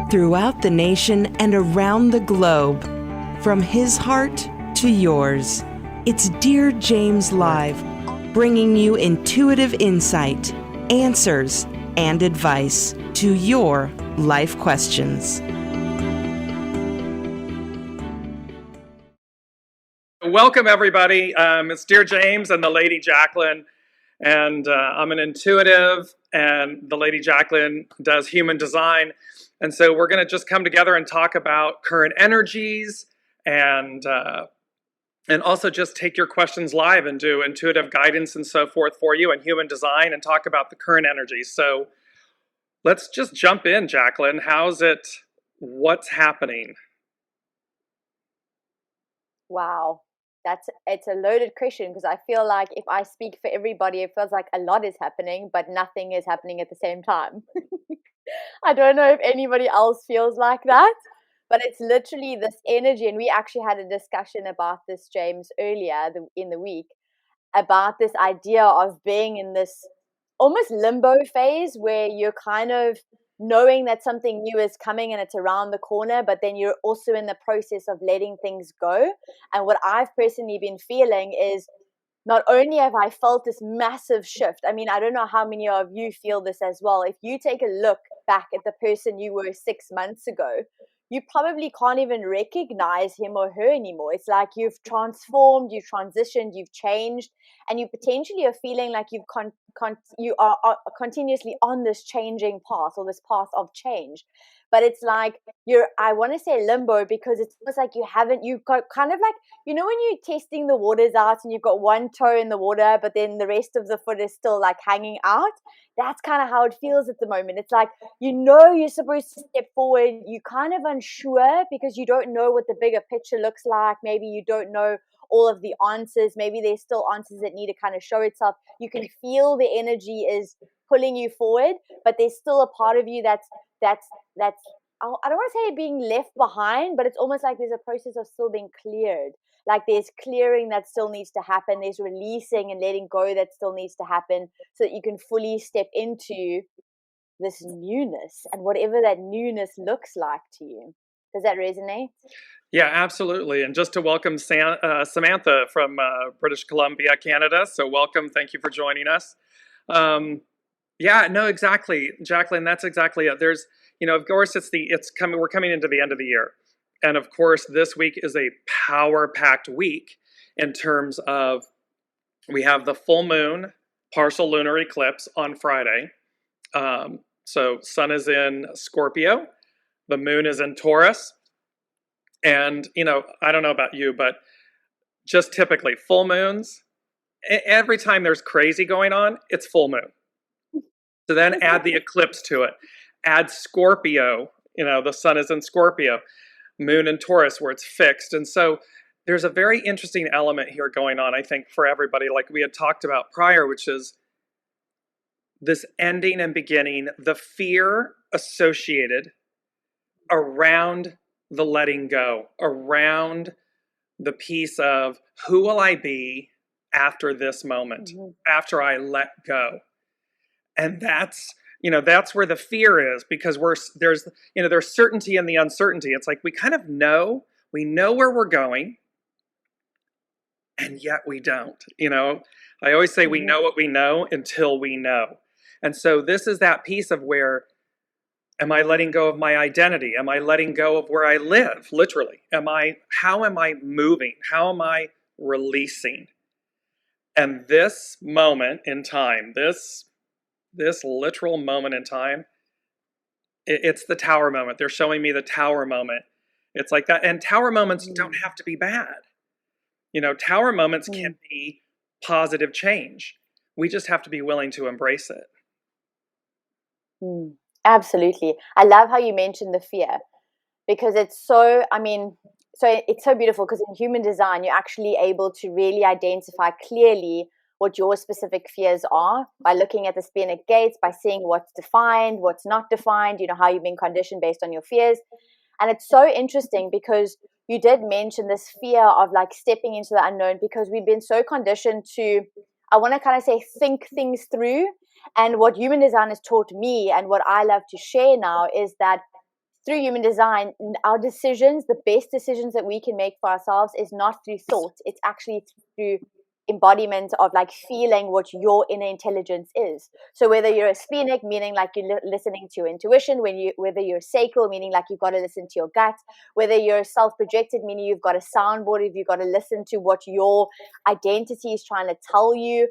throughout the nation and around the globe. From his heart to yours, it's Dear James Live, bringing you intuitive insight, answers, and advice to your life questions. Welcome, everybody. It's Dear James and the Lady Jaclyn, and I'm an intuitive, and the Lady Jaclyn does human design. And so we're going to just come together and talk about current energies and also just take your questions live and do intuitive guidance and so forth for you and human design and talk about the current energies. So let's just jump in, Jaclyn. How's it? What's happening? Wow. It's a loaded question, because I feel like if I speak for everybody, it feels like a lot is happening, but nothing is happening at the same time. I don't know if anybody else feels like that, but it's literally this energy. And we actually had a discussion about this, James, earlier in the week, about this idea of being in this almost limbo phase where you're kind of knowing that something new is coming and it's around the corner, but then you're also in the process of letting things go. And what I've personally been feeling is, not only have I felt this massive shift, I mean, I don't know how many of you feel this as well. If you take a look back at the person you were 6 months ago, you probably can't even recognize him or her anymore. It's like you've transformed, you've transitioned, you've changed, and you potentially are feeling like you are continuously on this changing path, or this path of change. But it's like I want to say limbo, because it's almost like you've got kind of like, you know, when you're testing the waters out and you've got one toe in the water, but then the rest of the foot is still like hanging out. That's kind of how it feels at the moment. It's like, you know, you're supposed to step forward. You're kind of unsure because you don't know what the bigger picture looks like. Maybe you don't know all of the answers. Maybe there's still answers that need to kind of show itself. You can feel the energy is pulling you forward, but there's still a part of you that's I don't want to say being left behind, but it's almost like there's a process of still being cleared. Like there's clearing that still needs to happen. There's releasing and letting go that still needs to happen, so that you can fully step into this newness and whatever that newness looks like to you. Does that resonate? Yeah, absolutely. And just to welcome Samantha from British Columbia, Canada. So welcome. Thank you for joining us. Yeah, no, exactly, Jaclyn. That's exactly it. There's, you know, of course, we're coming into the end of the year. And of course, this week is a power-packed week in terms of, we have the full moon, partial lunar eclipse on Friday. So sun is in Scorpio, the moon is in Taurus. And, you know, I don't know about you, but just typically full moons, every time there's crazy going on, it's full moon. So then add the eclipse to it. Add Scorpio, you know, the sun is in Scorpio, moon in Taurus where it's fixed. And so there's a very interesting element here going on, I think, for everybody, like we had talked about prior, which is this ending and beginning, the fear associated around the letting go, around the piece of who will I be after this moment, after I let go. And that's, you know, that's where the fear is, because there's certainty in the uncertainty. It's like we kind of know, we know where we're going, and yet we don't. You know, I always say we know what we know until we know. And so this is that piece of where, am I letting go of my identity? Am I letting go of where I live, literally? How am I moving? How am I releasing? And this moment in time, this literal moment in time, it's the tower moment. They're showing me the tower moment. It's like that. And tower moments don't have to be bad. You know, tower moments can be positive change. We just have to be willing to embrace it. Absolutely. I love how you mentioned the fear, because it's so, it's so beautiful, because in human design, you're actually able to really identify clearly what your specific fears are by looking at the splenic gates, by seeing what's defined, what's not defined, you know, how you've been conditioned based on your fears. And it's so interesting because you did mention this fear of like stepping into the unknown, because we've been so conditioned to, I want to kind of say, think things through. And what human design has taught me, and what I love to share now, is that through human design, our decisions, the best decisions that we can make for ourselves is not through thought. It's actually through embodiment of like feeling what your inner intelligence is. So whether you're a splenic, meaning like you're listening to your intuition, whether you're sacral, meaning like you've got to listen to your gut, whether you're self-projected, meaning you've got a soundboard, if you've got to listen to what your identity is trying to tell you.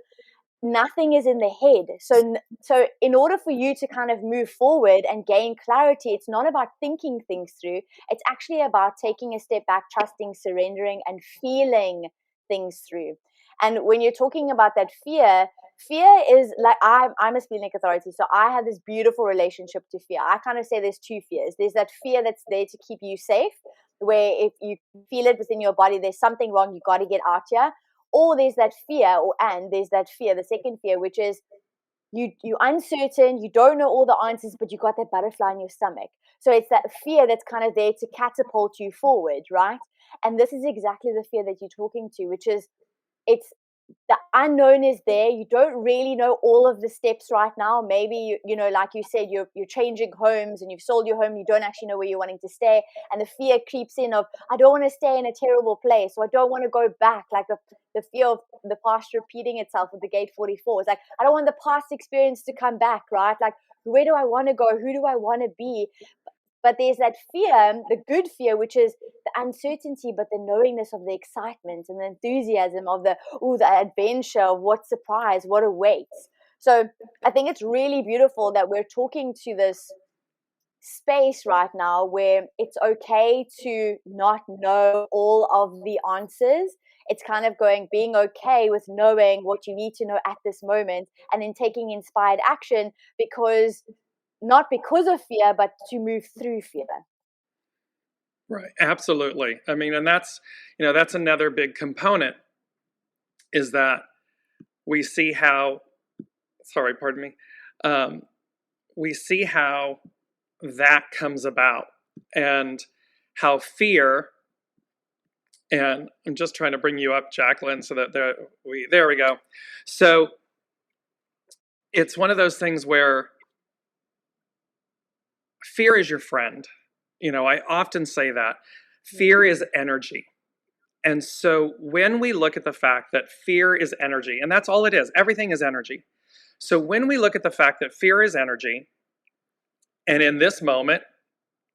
Nothing is in the head. So in order for you to kind of move forward and gain clarity, it's not about thinking things through. It's actually about taking a step back, trusting, surrendering, and feeling things through. And when you're talking about that fear is like, I'm a splenic authority, so I have this beautiful relationship to fear. I kind of say there's two fears. There's that fear that's there to keep you safe, where if you feel it within your body, there's something wrong, you got to get out here. Or there's that fear, the second fear, which is you're uncertain, you don't know all the answers, but you got that butterfly in your stomach. So it's that fear that's kind of there to catapult you forward, right? And this is exactly the fear that you're talking to, which is it's the unknown is there. You don't really know all of the steps right now. Maybe you know, like you said, you're changing homes and you've sold your home. You don't actually know where you're wanting to stay, and the fear creeps in of I don't want to stay in a terrible place, or I don't want to go back. Like the fear of the past repeating itself with the gate 44. It's like I don't want the past experience to come back, right? Like where do I want to go? Who do I want to be? But there's that fear, the good fear, which is the uncertainty, but the knowingness of the excitement and the enthusiasm of the adventure, of what surprise, what awaits. So I think it's really beautiful that we're talking to this space right now where it's okay to not know all of the answers. It's kind of being okay with knowing what you need to know at this moment, and then taking inspired action not because of fear, but to move through fear. Right. Absolutely. I mean, and that's another big component is that we see how, we see how that comes about and how fear, and I'm just trying to bring you up, Jaclyn, so that there we go. So it's one of those things where fear is your friend. I often say that fear is energy. And so when we look at the fact that fear is energy, and that's all it is, everything is energy. So when we look at the fact that fear is energy, and in this moment,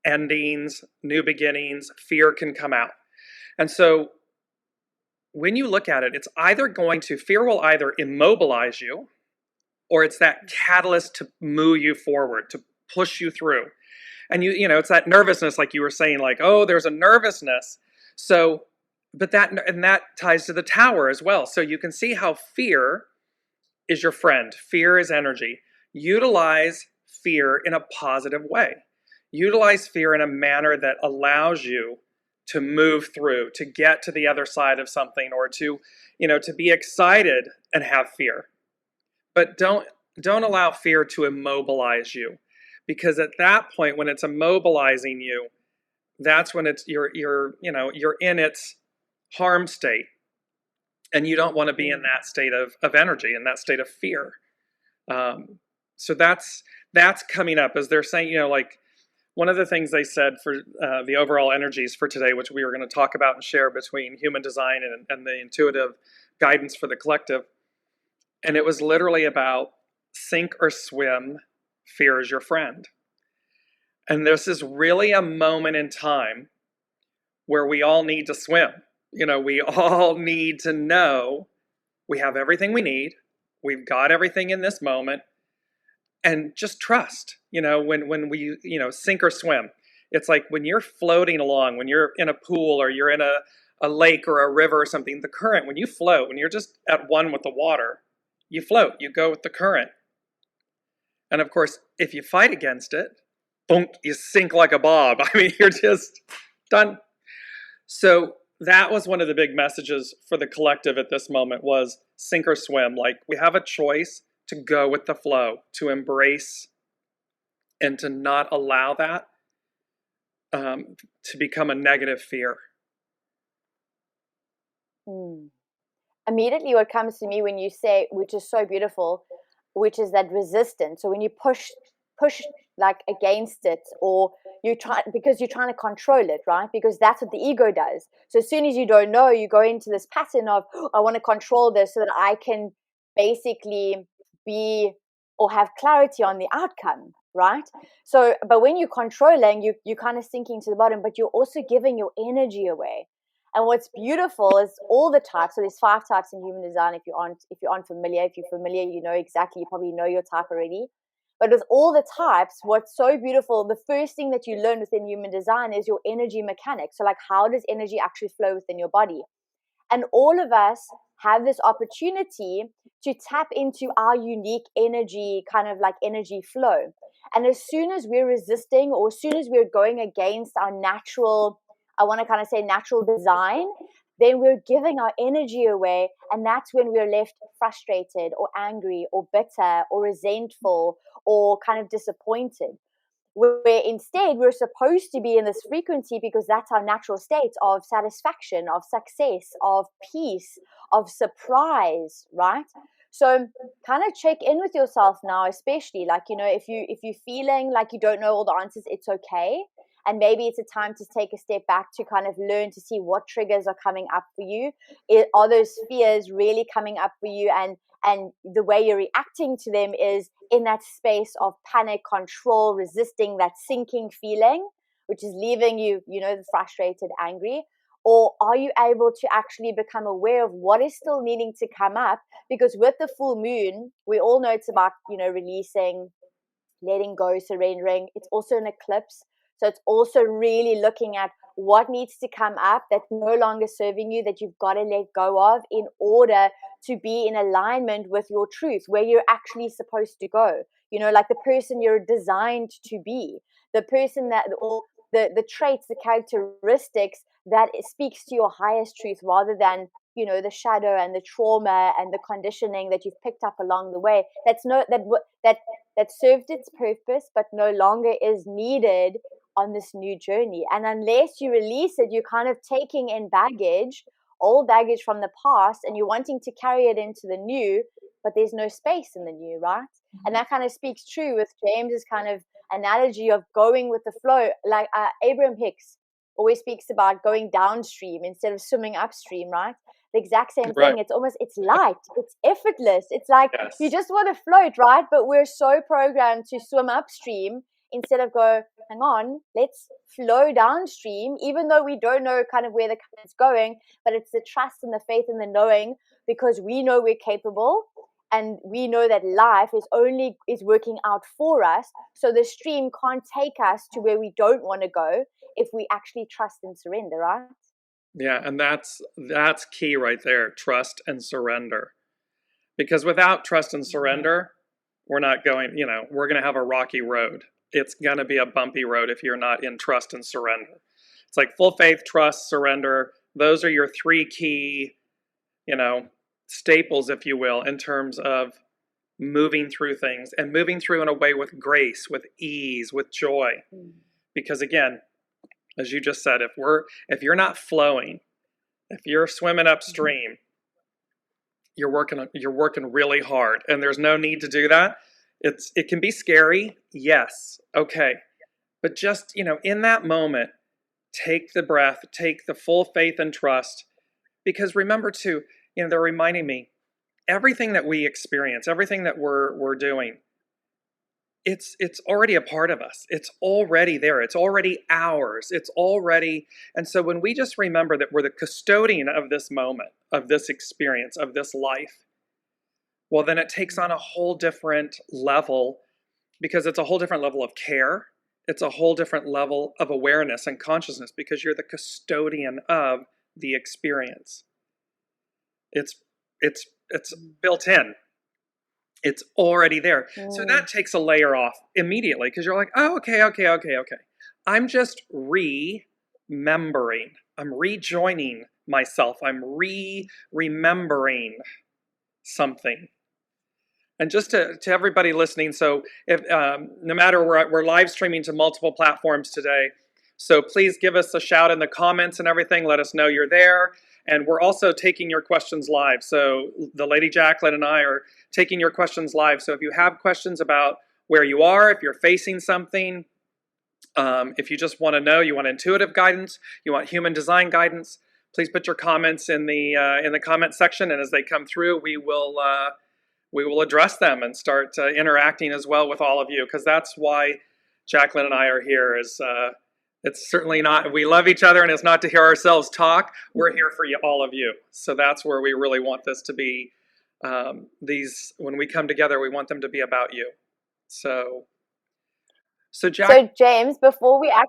endings, new beginnings, fear can come out. And so when you look at it, fear will either immobilize you, or it's that catalyst to move you forward, to push you through. And it's that nervousness, like you were saying, like, oh, there's a nervousness. So, but that ties to the tower as well. So you can see how fear is your friend. Fear is energy. Utilize fear in a positive way. Utilize fear in a manner that allows you to move through, to get to the other side of something, or to be excited and have fear. But don't allow fear to immobilize you. Because at that point, when it's immobilizing you, that's when you're in its harm state, and you don't want to be in that state of energy, in that state of fear. So that's coming up as they're saying. Like one of the things they said for the overall energies for today, which we were going to talk about and share between human design and the intuitive guidance for the collective, and it was literally about sink or swim. Fear is your friend. And this is really a moment in time where we all need to swim. We all need to know we have everything we need. We've got everything in this moment. And just trust, when we, sink or swim. It's like when you're floating along, when you're in a pool or you're in a lake or a river or something, the current, when you float, when you're just at one with the water, you float, you go with the current. And of course, if you fight against it, boom, you sink like a bob. I mean, you're just done. So that was one of the big messages for the collective at this moment was sink or swim. Like we have a choice to go with the flow, to embrace and to not allow that to become a negative fear. Immediately what comes to me when you say, which is so beautiful, which is that resistance. So when you push push like against it, or because you're trying to control it, right? Because that's what the ego does. So as soon as you don't know, you go into this pattern of, oh, I want to control this so that I can basically be or have clarity on the outcome, right? So, but when you're controlling, you're kind of sinking to the bottom, but you're also giving your energy away. And what's beautiful is all the types. So there's 5 types in human design. If you aren't familiar, if you're familiar, you know exactly. You probably know your type already. But with all the types, what's so beautiful, the first thing that you learn within human design is your energy mechanics. So like, how does energy actually flow within your body? And all of us have this opportunity to tap into our unique energy, kind of like energy flow. And as soon as we're resisting, or as soon as we're going against our natural, I want to kind of say natural design, then we're giving our energy away. And that's when we're left frustrated or angry or bitter or resentful or kind of disappointed. Where instead we're supposed to be in this frequency, because that's our natural state of satisfaction, of success, of peace, of surprise, right? So kind of check in with yourself now, especially like, you know, if you're feeling like you don't know all the answers, it's okay. And maybe it's a time to take a step back to kind of learn to see what triggers are coming up for you. Are those fears really coming up for you? And the way you're reacting to them is in that space of panic, control, resisting that sinking feeling, which is leaving you, you know, frustrated, angry. Or are you able to actually become aware of what is still needing to come up? Because with the full moon, we all know it's about, you know, releasing, letting go, surrendering. It's also an eclipse. So it's also really looking at what needs to come up that's no longer serving you, that you've got to let go of in order to be in alignment with your truth, where you're actually supposed to go. You know, like the person you're designed to be, the person that, or the traits, the characteristics that speaks to your highest truth, rather than, you know, the shadow and the trauma and the conditioning that you've picked up along the way. That served its purpose, but no longer is needed on this new journey. And unless you release it, you're kind of taking in baggage, old baggage from the past, and you're wanting to carry it into the new, but there's no space in the new, right? And that kind of speaks true with James's kind of analogy of going with the flow. Like Abraham Hicks always speaks about going downstream instead of swimming upstream, right? The exact same thing. Right. It's light, it's effortless. It's like, Yes. you just want to float, right? But we're so programmed to swim upstream instead of go, hang on, let's flow downstream, even though we don't know kind of where the current's going. But it's the trust and the faith and the knowing, because we know we're capable, and we know that life is working out for us. So the stream can't take us to where we don't want to go if we actually trust and surrender, right? Yeah, and that's key right there, trust and surrender. Because without trust and surrender, we're not going, you know, we're going to have a rocky road. It's going to be a bumpy road if you're not in trust and surrender. It's like full faith, trust, surrender. Those are your 3 key, you know, staples, if you will, in terms of moving through things, and moving through in a way with grace, with ease, with joy. Because again, as you just said, if you're not flowing, if you're swimming upstream, you're working really hard, and there's no need to do that. It can be scary, yes, okay, but just, you know, in that moment, take the breath, take the full faith and trust, because remember too, you know, they're reminding me, everything that we experience, everything that we're doing, it's already a part of us. It's already there. It's already ours. It's already, and so when we just remember that we're the custodian of this moment, of this experience, of this life, well, then it takes on a whole different level, because it's a whole different level of care. It's a whole different level of awareness and consciousness, because you're the custodian of the experience. It's built in. It's already there. So that takes a layer off immediately, because you're like, oh, okay. I'm just remembering. I'm rejoining myself. I'm remembering something. And just to everybody listening, so if no matter, we're live streaming to multiple platforms today, so please give us a shout in the comments and everything. Let us know you're there. And we're also taking your questions live. So the Lady Jaclyn and I are taking your questions live. So if you have questions about where you are, if you're facing something, if you just want to know, you want intuitive guidance, you want human design guidance, please put your comments in the comment section, and as they come through, we will address them and start interacting as well with all of you, because that's why Jaclyn and I are here. It's certainly not, we love each other and it's not to hear ourselves talk. We're here for you, all of you. So that's where we really want this to be. When we come together, we want them to be about you. So James, before we I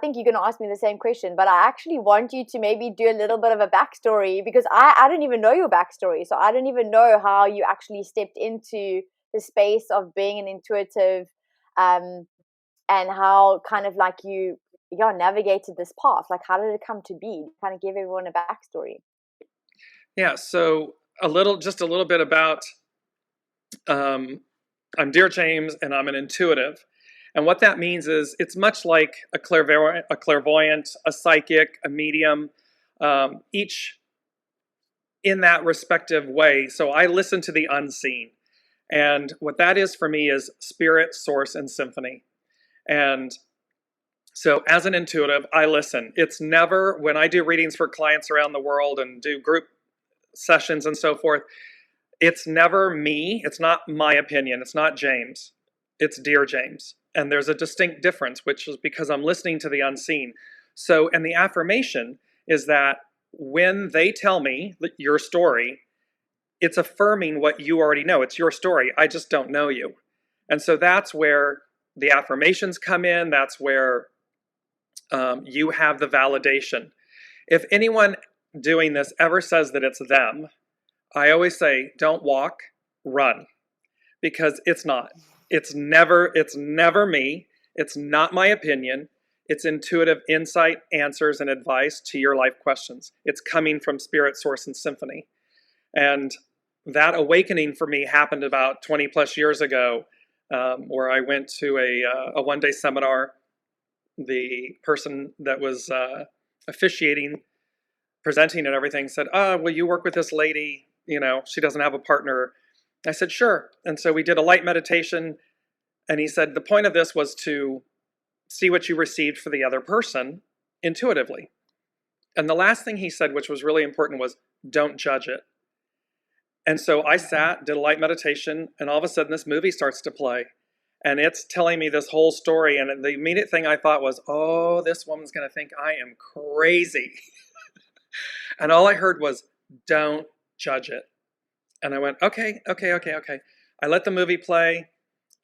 think you're going to ask me the same question, but I actually want you to maybe do a little bit of a backstory, because I don't even know your backstory. So I don't even know how you actually stepped into the space of being an intuitive, and how kind of like you navigated this path. Like, how did it come to be? Kind of give everyone a backstory. Yeah, so just a little bit about, I'm DearJames and I'm an intuitive. And what that means is it's much like a clairvoyant, a psychic, a medium, each in that respective way. So I listen to the unseen. And what that is for me is spirit, source, and symphony. And so as an intuitive, I listen. It's never, when I do readings for clients around the world and do group sessions and so forth, it's never me. It's not my opinion. It's not James. It's DearJames. And there's a distinct difference, which is because I'm listening to the unseen. So, and the affirmation is that when they tell me your story, it's affirming what you already know. It's your story. I just don't know you. And so that's where the affirmations come in. That's where you have the validation. If anyone doing this ever says that it's them, I always say, don't walk, run, because it's not. It's never me. It's not my opinion. It's intuitive insight, answers, and advice to your life questions. It's coming from spirit, source, and symphony. And that awakening for me happened about 20 plus years ago, where I went to a one-day seminar. The person that was officiating, presenting and everything said, well, you work with this lady, she doesn't have a partner. I said, sure. And so we did a light meditation, and he said, the point of this was to see what you received for the other person intuitively. And the last thing he said, which was really important, was don't judge it. And so I sat, did a light meditation, and all of a sudden this movie starts to play. And it's telling me this whole story. And the immediate thing I thought was, oh, this woman's going to think I am crazy. And all I heard was, don't judge it. And I went, okay. I let the movie play.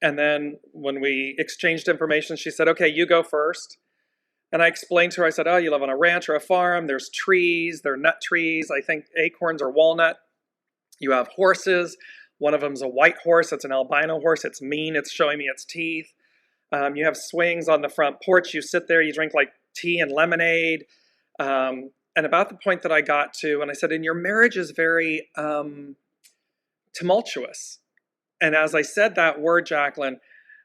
And then when we exchanged information, she said, okay, you go first. And I explained to her, I said, oh, you live on a ranch or a farm. There's trees. They're nut trees. I think acorns or walnut. You have horses. One of them's a white horse. It's an albino horse. It's mean. It's showing me its teeth. You have swings on the front porch. You sit there. You drink like tea and lemonade. And about the point that I got to, and I said, and your marriage is very tumultuous. And as I said that word, Jaclyn,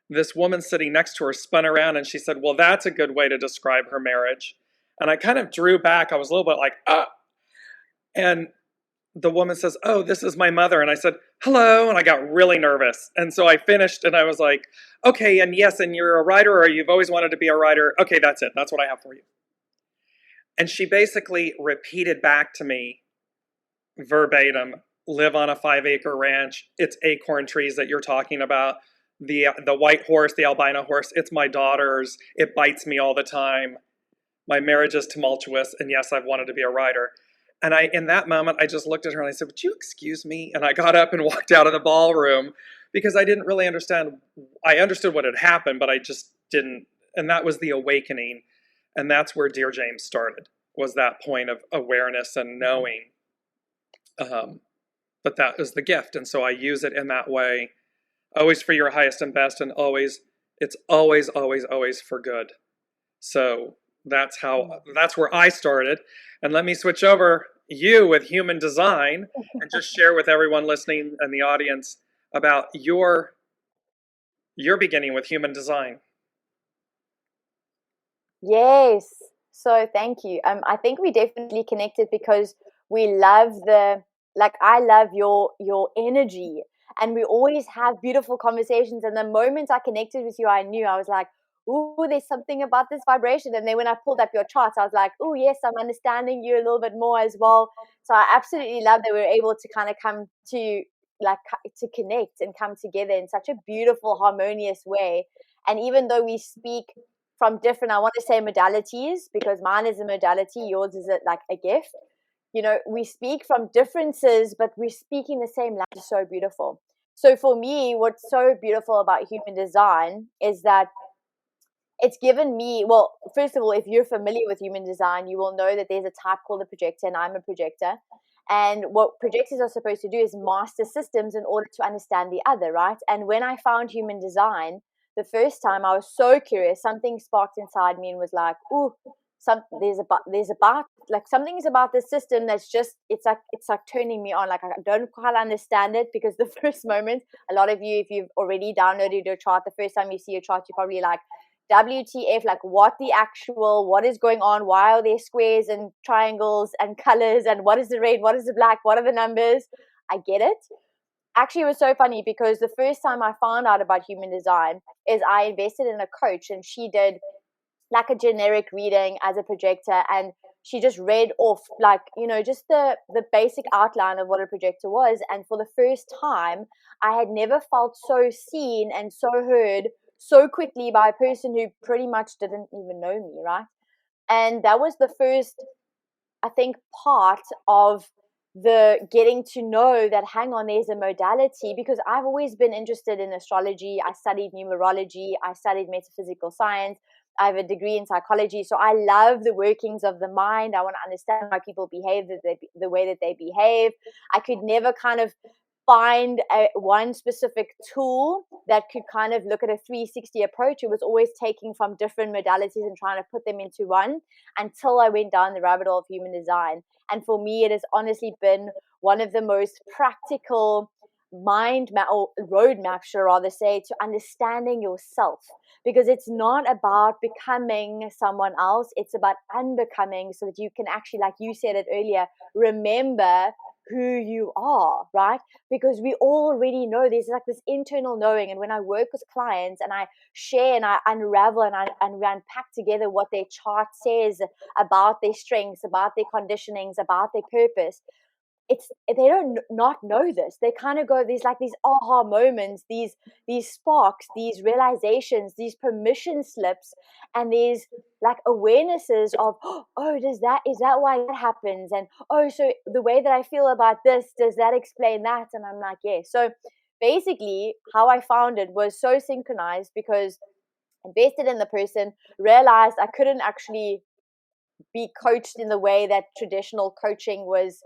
this woman sitting next to her spun around and she said, well, that's a good way to describe her marriage. And I kind of drew back. I was a little bit like, ah. And the woman says, oh, this is my mother. And I said, hello. And I got really nervous. And so I finished and I was like, okay, and yes, and you're a writer, or you've always wanted to be a writer. Okay, that's it. That's what I have for you. And she basically repeated back to me verbatim, live on a 5-acre ranch. It's acorn trees that you're talking about. The white horse, the albino horse, it's my daughter's. It bites me all the time. My marriage is tumultuous. And yes, I've wanted to be a writer. And in that moment, I just looked at her and I said, would you excuse me? And I got up and walked out of the ballroom because I didn't really understand. I understood what had happened, but I just didn't. And that was the awakening. And that's where DearJames started, was that point of awareness and knowing. But that is the gift. And so I use it in that way, always for your highest and best, and it's always for good. So that's where I started. And let me switch over you with human design and just share with everyone listening and the audience about your beginning with human design. Yes. So thank you. I think we definitely connected because we love I love your energy. and we always have beautiful conversations. And the moment I connected with you, I knew, I was like, oh, there's something about this vibration. And then when I pulled up your charts, I was like, oh yes, I'm understanding you a little bit more as well. So I absolutely love that we were able to kind of come to to connect and come together in such a beautiful, harmonious way. And even though we speak from different, I want to say modalities, because mine is a modality, yours is like a gift. You know, we speak from differences, but we're speaking the same language. It's so beautiful. So for me, what's so beautiful about human design is that it's given me, well, first of all, if you're familiar with human design, you will know that there's a type called a projector, and I'm a projector. And what projectors are supposed to do is master systems in order to understand the other, right? And when I found human design the first time, I was so curious. Something sparked inside me and was like, "Ooh, there's about like something's about this system that's just it's like turning me on. Like I don't quite understand it, because the first moment, a lot of you, if you've already downloaded your chart, the first time you see your chart, you're probably like, WTF, like what is going on? Why are there squares and triangles and colors? And what is the red? What is the black? What are the numbers? I get it. Actually, it was so funny, because the first time I found out about human design is I invested in a coach, and she did like a generic reading as a projector, and she just read off like, you know, just the basic outline of what a projector was. And for the first time, I had never felt so seen and so heard so quickly by a person who pretty much didn't even know me, right? And that was the first, I think, part of the getting to know that, hang on, there's a modality, because I've always been interested in astrology. I studied numerology, I studied metaphysical science, I have a degree in psychology. So I love the workings of the mind. I want to understand why people behave the way that they behave. I could never kind of find one specific tool that could kind of look at a 360 approach. It was always taking from different modalities and trying to put them into one, until I went down the rabbit hole of human design. And for me, it has honestly been one of the most practical mind map, or road map, should I rather say, to understanding yourself. Because it's not about becoming someone else, it's about unbecoming, so that you can actually, like you said it earlier, remember who you are, right? Because we already know, there's like this internal knowing. And when I work with clients and I share and I unravel and we unpack together what their chart says about their strengths, about their conditionings, about their purpose, they don't not know this. They kind of go, there's like these aha moments, these sparks, these realizations, these permission slips, and these like awarenesses of, oh, is that why that happens? And oh, so the way that I feel about this, does that explain that? And I'm like, yeah. So basically how I found it was so synchronized, because I invested in the person, realized I couldn't actually be coached in the way that traditional coaching was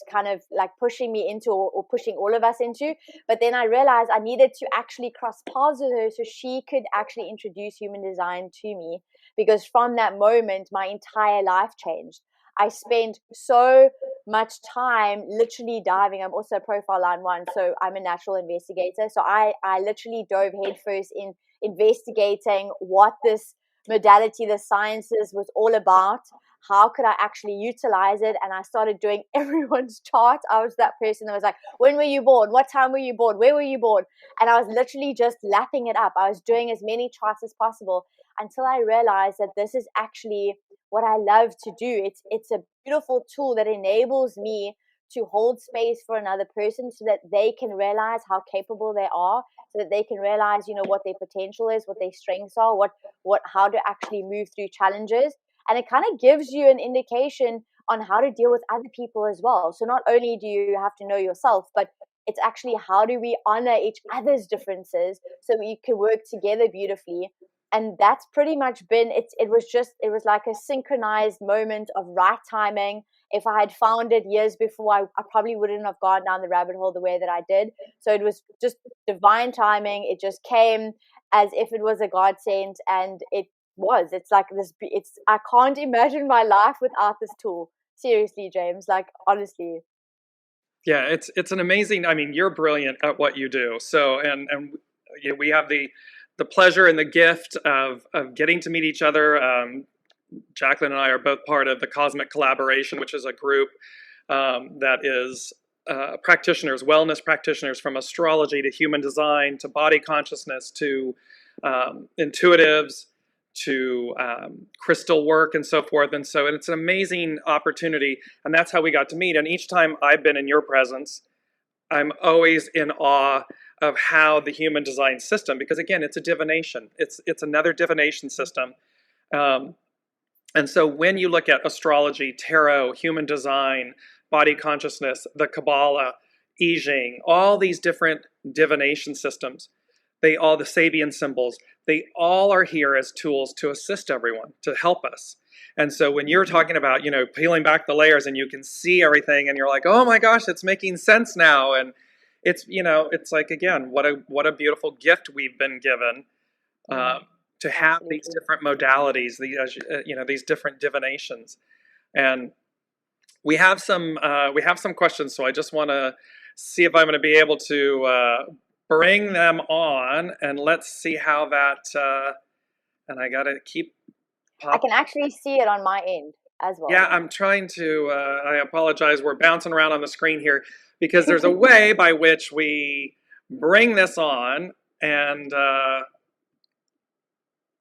kind of like pushing me into, or pushing all of us into. But then I realized I needed to actually cross paths with her so she could actually introduce human design to me, because from that moment my entire life changed. I spent so much time literally diving. I'm also a profile line 1, so I'm a natural investigator. So I literally dove headfirst in investigating what this modality, the sciences, was all about. How could I actually utilize it? And I started doing everyone's chart. I was that person that was like, when were you born? What time were you born? Where were you born? And I was literally just lapping it up. I was doing as many charts as possible, until I realized that this is actually what I love to do. It's a beautiful tool that enables me to hold space for another person, so that they can realize how capable they are, so that they can realize, you know, what their potential is, what their strengths are, how to actually move through challenges. And it kind of gives you an indication on how to deal with other people as well. So not only do you have to know yourself, but it's actually how do we honor each other's differences so we can work together beautifully. And that's pretty much been it. It was like a synchronized moment of right timing. If I had found it years before, I probably wouldn't have gone down the rabbit hole the way that I did. So it was just divine timing. It just came as if it was a godsend, and it's like this. I can't imagine my life without this tool. Seriously, James, like honestly. Yeah, it's an amazing, I mean, you're brilliant at what you do. So, and you know, we have the pleasure and the gift of getting to meet each other. Jaclyn and I are both part of the Cosmic Collaboration, which is a group that is practitioners, wellness practitioners, from astrology to human design to body consciousness to intuitives to crystal work and so forth. And it's an amazing opportunity. And that's how we got to meet. And each time I've been in your presence, I'm always in awe of how the human design system, because again, it's a divination. It's another divination system. And so when you look at astrology, tarot, human design, body consciousness, the Kabbalah, I Ching, all these different divination systems, the Sabian symbols, they all are here as tools to assist everyone, to help us. And so when you're talking about, peeling back the layers and you can see everything and you're like, oh my gosh, it's making sense now. And it's, it's like, again, what a beautiful gift we've been given to have these different modalities, these different divinations. And we have some questions. So I just want to see if I'm going to be able to bring them on, and let's see how that, and I got to keep I can actually see it on my end as well. Yeah, I'm trying to, I apologize, we're bouncing around on the screen here because there's a way by which we bring this on, and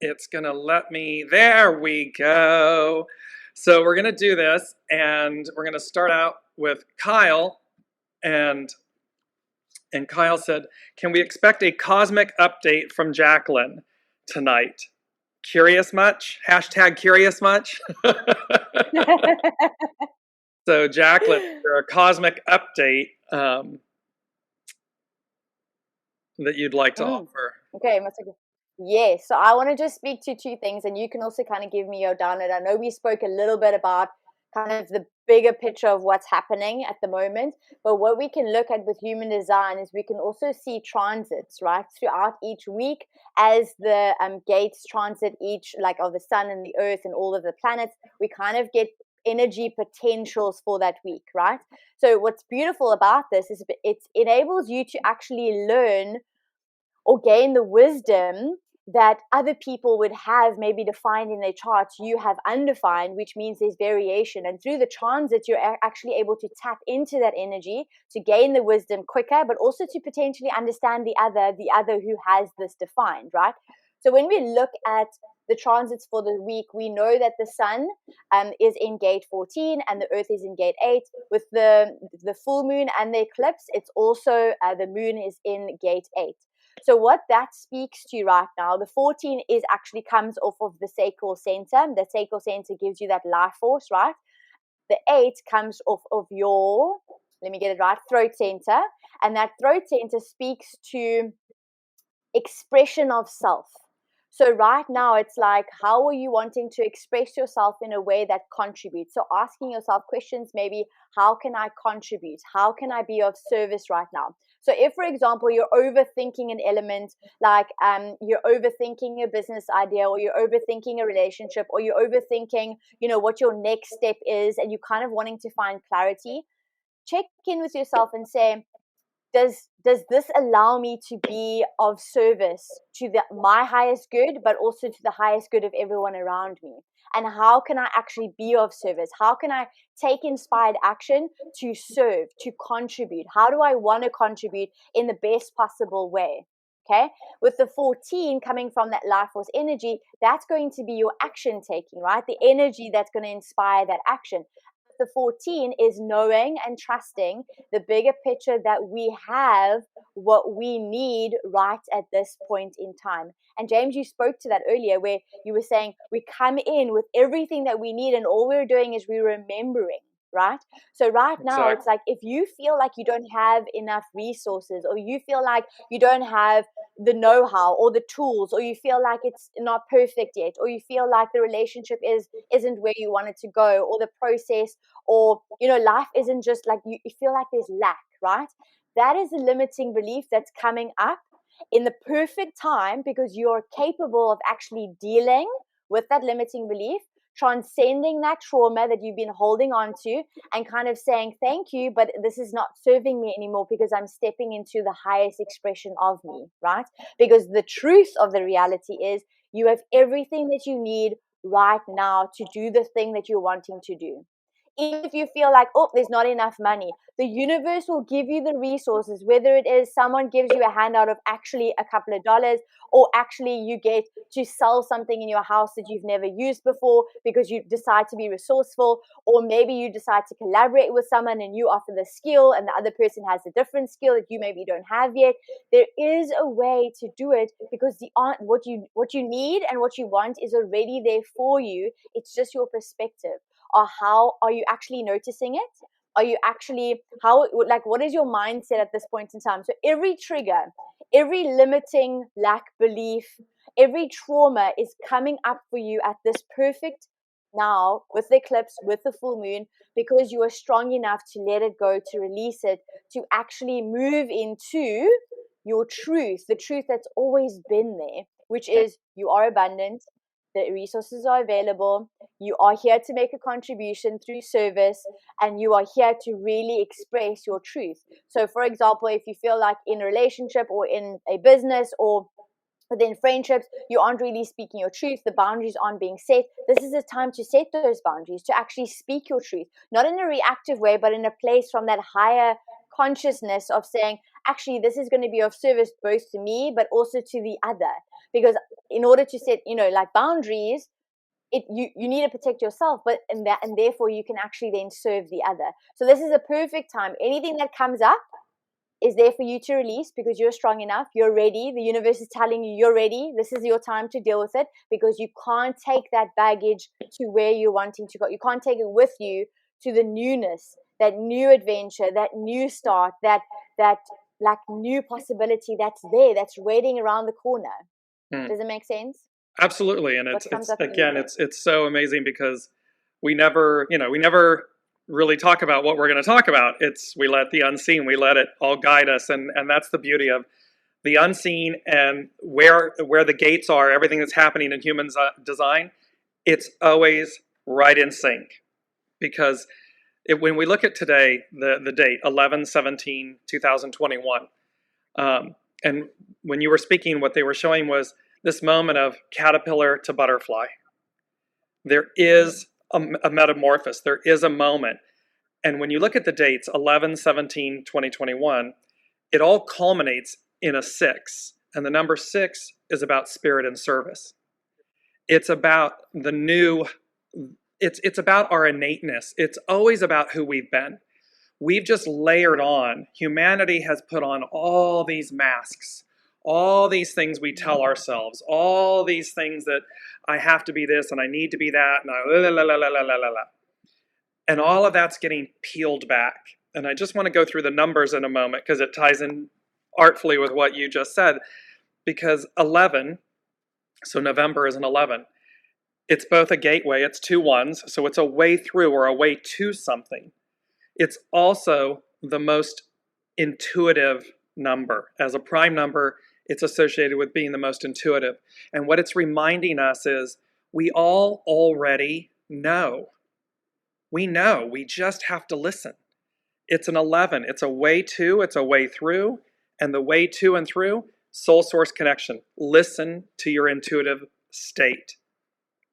it's going to let me, there we go. So we're going to do this, and we're going to start out with Kyle, and Kyle said, can we expect a cosmic update from Jaclyn tonight? Curious much? Hashtag curious much? So Jaclyn, there a cosmic update that you'd like to offer? Okay, yes. So I want to just speak to two things, and you can also kind of give me your down. And I know we spoke a little bit about kind of the bigger picture of what's happening at the moment, but what we can look at with human design is we can also see transits, right, throughout each week as the gates transit each, like of the sun and the earth and all of the planets. We kind of get energy potentials for that week, right? So what's beautiful about this is it enables you to actually learn or gain the wisdom that other people would have maybe defined in their charts, you have undefined, which means there's variation. And through the transits, you're actually able to tap into that energy to gain the wisdom quicker, but also to potentially understand the other who has this defined, right? So when we look at the transits for the week, we know that the sun is in gate 14 and the earth is in gate 8. With the full moon and the eclipse, it's also the moon is in gate 8. So what that speaks to right now, the 14 actually comes off of the sacral center. The sacral center gives you that life force, right? The 8 comes off of your, let me get it right, throat center. And that throat center speaks to expression of self. So right now it's like, how are you wanting to express yourself in a way that contributes? So asking yourself questions, maybe, how can I contribute? How can I be of service right now? So if, for example, you're overthinking an element, like you're overthinking a business idea, or you're overthinking a relationship, or you're overthinking, what your next step is, and you're kind of wanting to find clarity, check in with yourself and say, does this allow me to be of service to my highest good, but also to the highest good of everyone around me? And how can I actually be of service? How can I take inspired action to serve, to contribute? How do I want to contribute in the best possible way? Okay, with the 14 coming from that life force energy, that's going to be your action taking, right? The energy that's going to inspire that action. The 14 is knowing and trusting the bigger picture that we have what we need right at this point in time. And James, you spoke to that earlier, where you were saying we come in with everything that we need, and all we're doing is we're remembering, right? So right now, It's like, if you feel like you don't have enough resources, or you feel like you don't have the know-how or the tools, or you feel like it's not perfect yet, or you feel like the relationship isn't where you want it to go, or the process, or life isn't just like you feel like there's lack, right? That is a limiting belief that's coming up in the perfect time, because you're capable of actually dealing with that limiting belief, transcending that trauma that you've been holding on to, and kind of saying, thank you, but this is not serving me anymore, because I'm stepping into the highest expression of me, right? Because the truth of the reality is you have everything that you need right now to do the thing that you're wanting to do. Even if you feel like, oh, there's not enough money, the universe will give you the resources, whether it is someone gives you a handout of actually a couple of dollars, or actually you get to sell something in your house that you've never used before because you decide to be resourceful, or maybe you decide to collaborate with someone and you offer the skill and the other person has a different skill that you maybe don't have yet. There is a way to do it, because what you need and what you want is already there for you. It's just your perspective. Or how are you actually noticing it? Are you actually, what is your mindset at this point in time? So every trigger, every limiting lack belief, every trauma is coming up for you at this perfect now, with the eclipse, with the full moon, because you are strong enough to let it go, to release it, to actually move into your truth, the truth that's always been there, which is you are abundant, the resources are available, you are here to make a contribution through service, and you are here to really express your truth. So for example, if you feel like in a relationship or in a business or within friendships, you aren't really speaking your truth, the boundaries aren't being set, this is a time to set those boundaries, to actually speak your truth, not in a reactive way, but in a place from that higher consciousness of saying, actually, this is going to be of service both to me, but also to the other. Because in order to set, like boundaries, you need to protect yourself, but and therefore you can actually then serve the other. So this is a perfect time. Anything that comes up is there for you to release, because you're strong enough, you're ready. The universe is telling you you're ready. This is your time to deal with it, because you can't take that baggage to where you're wanting to go. You can't take it with you to the newness, that new adventure, that new start, that like new possibility that's there, that's waiting around the corner. Does it make sense? Absolutely. And What comes up again, for you? it's so amazing, because we never really talk about what we're going to talk about. We let the unseen, we let it all guide us. And that's the beauty of the unseen, and where the gates are, everything that's happening in human design, it's always right in sync. Because when we look at today, the date, 11/17/2021, and when you were speaking, what they were showing was this moment of caterpillar to butterfly. There is a metamorphosis. There is a moment. And when you look at the dates, 11/17/2021, it all culminates in a 6. And the number 6 is about spirit and service. It's about the new, it's about our innateness. It's always about who we've been. We've just layered on. Humanity has put on all these masks, all these things we tell ourselves, all these things that I have to be this and I need to be that, and and all of that's getting peeled back. And I just want to go through the numbers in a moment, because it ties in artfully with what you just said. Because 11, so November is an 11. It's both a gateway, it's 2 ones, so it's a way through or a way to something. It's also the most intuitive number. As a prime number, it's associated with being the most intuitive. And what it's reminding us is we all already know. We know. We just have to listen. It's an 11. It's a way to, it's a way through. And the way to and through, soul source connection. Listen to your intuitive state.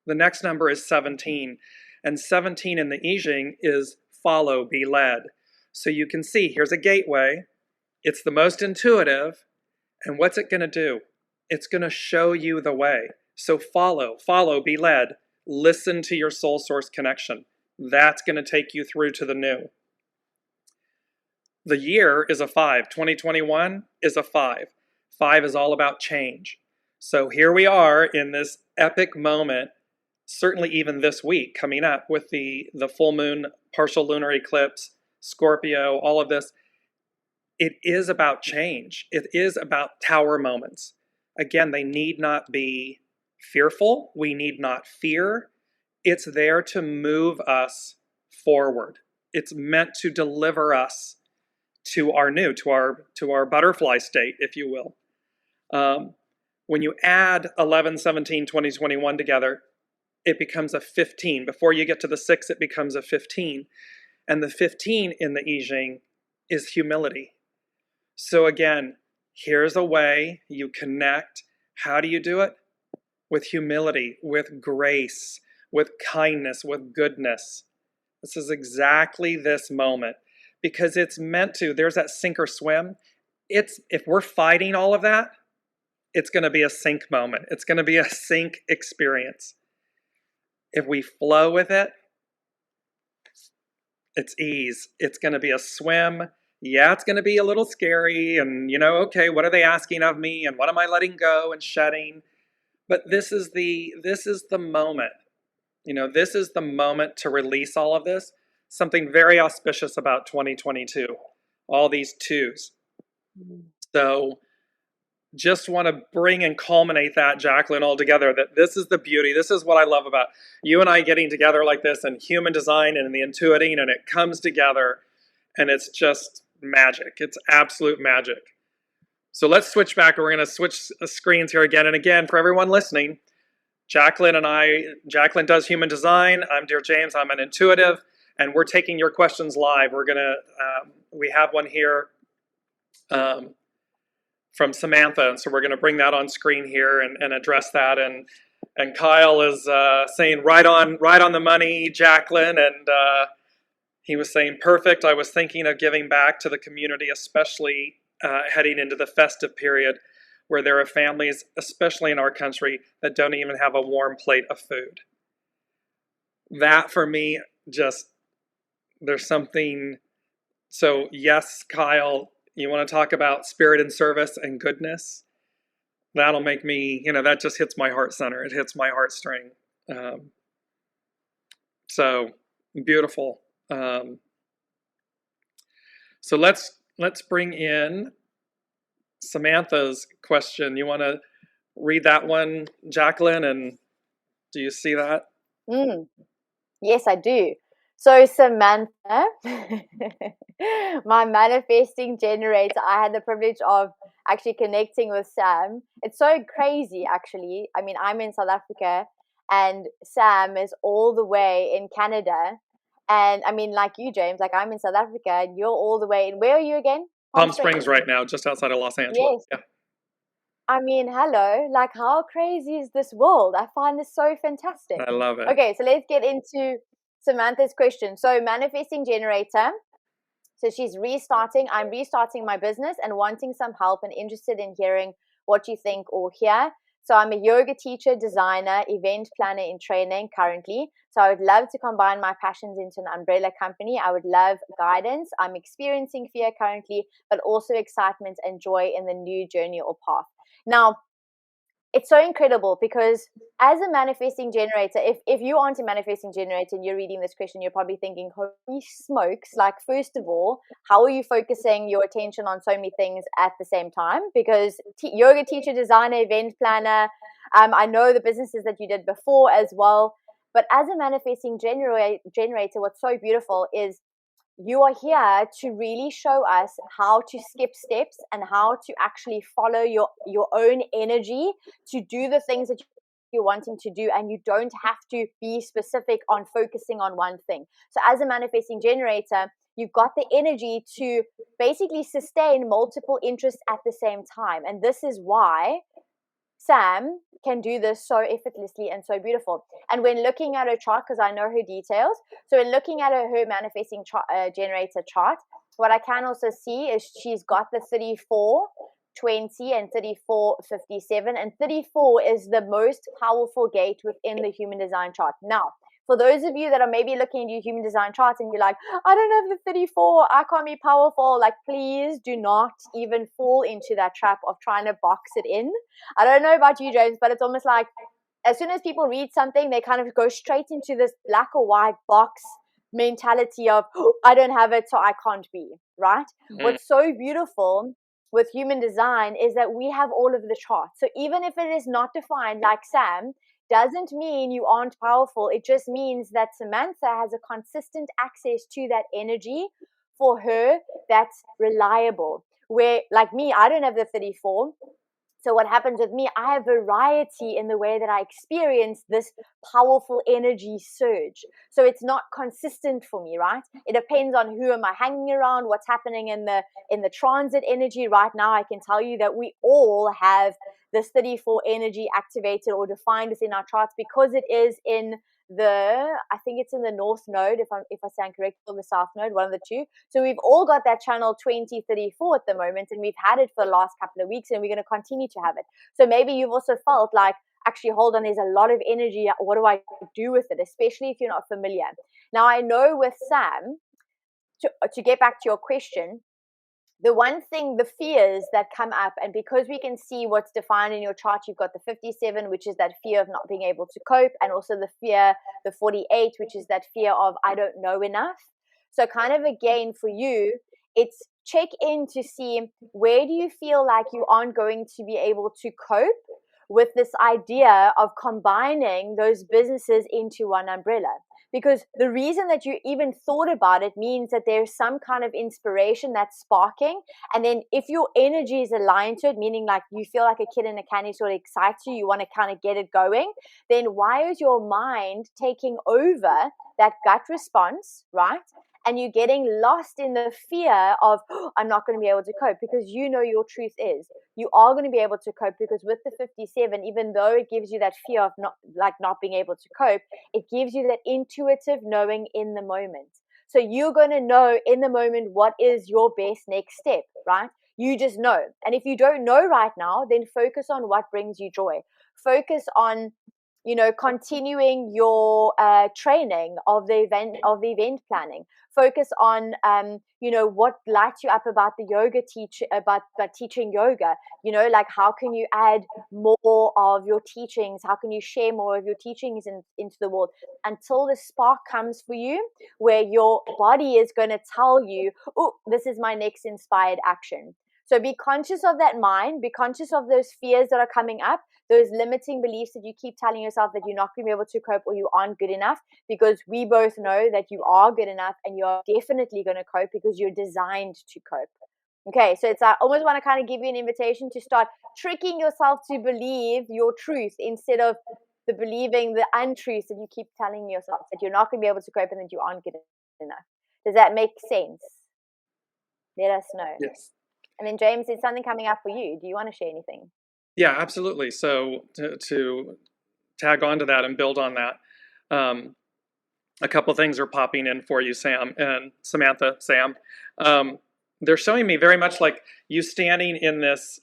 The next number is 17. And 17 in the I Ching is follow, be led. So you can see, here's a gateway. It's the most intuitive. And what's it going to do? It's going to show you the way. So follow, be led. Listen to your soul source connection. That's going to take you through to the new. The year is a 5. 2021 is a 5. 5 is all about change. So here we are in this epic moment, certainly even this week coming up with the full moon, partial lunar eclipse, Scorpio, all of this. It is about change. It is about tower moments. Again, they need not be fearful. We need not fear. It's there to move us forward. It's meant to deliver us to our new, to our butterfly state, if you will. When you add 11/17/2021 together, it becomes a 15. Before you get to the 6, it becomes a 15. And the 15 in the I Ching is humility. So again, here's a way you connect. How do you do it? With humility, with grace, with kindness, with goodness. This is exactly this moment, because it's meant to, there's that sink or swim. If we're fighting all of that, it's going to be a sink moment. It's going to be a sink experience. If we flow with it, it's ease. It's going to be a swim. Yeah, it's going to be a little scary, and okay, what are they asking of me, and what am I letting go and shedding? But this is the moment. This is the moment to release all of this. Something very auspicious about 2022. All these twos. So just want to bring and culminate that, Jaclyn, all together, that this is the beauty. This is what I love about you and I getting together like this, and human design and the intuiting, and it comes together, and it's just magic. It's absolute magic. So let's switch back. We're going to switch screens here again and again for everyone listening. Jaclyn does human design. I'm DearJames. I'm an intuitive, and we're taking your questions live. We have one here from Samantha, and so we're going to bring that on screen here and address that. And Kyle is saying right on the money, Jaclyn, and he was saying perfect. I was thinking of giving back to the community, especially heading into the festive period, where there are families, especially in our country, that don't even have a warm plate of food. That for me, there's something. So yes, Kyle, you want to talk about spirit and service and goodness? That'll make me, that just hits my heart center. It hits my heartstring. So beautiful. So let's bring in Samantha's question. You want to read that one, Jaclyn? And do you see that? Yes, I do. So Samantha, my manifesting generator, I had the privilege of actually connecting with Sam. It's so crazy, actually. I mean, I'm in South Africa, and Sam is all the way in Canada. And I mean, like you, James, like I'm in South Africa, and you're all the way in, where are you again? Palm Springs right now, just outside of Los Angeles. Yes. Yeah. I mean, hello, like how crazy is this world? I find this so fantastic. I love it. Okay, so let's get into Samantha's question. So manifesting generator. So she's restarting. I'm restarting my business and wanting some help and interested in hearing what you think or hear. So I'm a yoga teacher, designer, event planner in training currently. So I would love to combine my passions into an umbrella company. I would love guidance. I'm experiencing fear currently, but also excitement and joy in the new journey or path. Now, it's so incredible because as a manifesting generator, if you aren't a manifesting generator and you're reading this question, you're probably thinking, holy smokes, like first of all, how are you focusing your attention on so many things at the same time? Because yoga teacher, designer, event planner, I know the businesses that you did before as well. But as a manifesting generator, what's so beautiful is you are here to really show us how to skip steps and how to actually follow your own energy to do the things that you're wanting to do, and you don't have to be specific on focusing on one thing. So as a manifesting generator, you've got the energy to basically sustain multiple interests at the same time. And this is why Sam can do this so effortlessly and so beautiful. And when looking at her chart, because I know her details, so in looking at her manifesting generator chart, what I can also see is she's got the 3420 and 3457, and 34 is the most powerful gate within the human design chart. Now, for those of you that are maybe looking at your human design charts and you're like, I don't have the 34, I can't be powerful, like please do not even fall into that trap of trying to box it in. I don't know about you, James, but it's almost like as soon as people read something, they kind of go straight into this black or white box mentality of, oh, I don't have it, so I can't be, right? What's so beautiful with human design is that we have all of the charts. So even if it is not defined like Sam, doesn't mean you aren't powerful. It just means that Samantha has a consistent access to that energy for her that's reliable. Where, like me, I don't have the 34. So what happens with me, I have variety in the way that I experience this powerful energy surge. So it's not consistent for me, right? It depends on who am I hanging around, what's happening in the transit energy. Right now, I can tell you that we all have this 34 energy activated or defined within our charts, because it is in I think it's in the north node, if I stand correct, or the south node, one of the two. So we've all got that channel 2034 at the moment, and we've had it for the last couple of weeks, and we're going to continue to have it. So maybe you've also felt like, actually, hold on, there's a lot of energy. What do I do with it? Especially if you're not familiar. Now, I know with Sam, to get back to your question, the one thing, the fears that come up, and because we can see what's defined in your chart, you've got the 57, which is that fear of not being able to cope, and also the 48, which is that fear of I don't know enough. So kind of again for you, it's check in to see, where do you feel like you aren't going to be able to cope with this idea of combining those businesses into one umbrella. Because the reason that you even thought about it means that there's some kind of inspiration that's sparking. And then if your energy is aligned to it, meaning like you feel like a kid in a candy store, it excites you, you want to kind of get it going, then why is your mind taking over that gut response, right? And you're getting lost in the fear of, oh, I'm not going to be able to cope, because you know your truth is you are going to be able to cope, because with the 57, even though it gives you that fear of not being able to cope, it gives you that intuitive knowing in the moment. So you're going to know in the moment what is your best next step, right? You just know. And if you don't know right now, then focus on what brings you joy. Focus on continuing your training of the event planning. Focus on, what lights you up about the yoga about teaching yoga. Like how can you add more of your teachings? How can you share more of your teachings into the world until the spark comes for you, where your body is going to tell you, oh, this is my next inspired action. So be conscious of that mind, be conscious of those fears that are coming up, those limiting beliefs that you keep telling yourself that you're not going to be able to cope or you aren't good enough, because we both know that you are good enough and you're definitely going to cope because you're designed to cope. Okay, so I almost want to kind of give you an invitation to start tricking yourself to believe your truth instead of believing the untruths that you keep telling yourself, that you're not going to be able to cope and that you aren't good enough. Does that make sense? Let us know. Yes. And then James, there's something coming up for you. Do you want to share anything? Yeah, absolutely. So to tag on to that and build on that, a couple things are popping in for you, Sam and Samantha. Sam, they're showing me very much like you standing in this,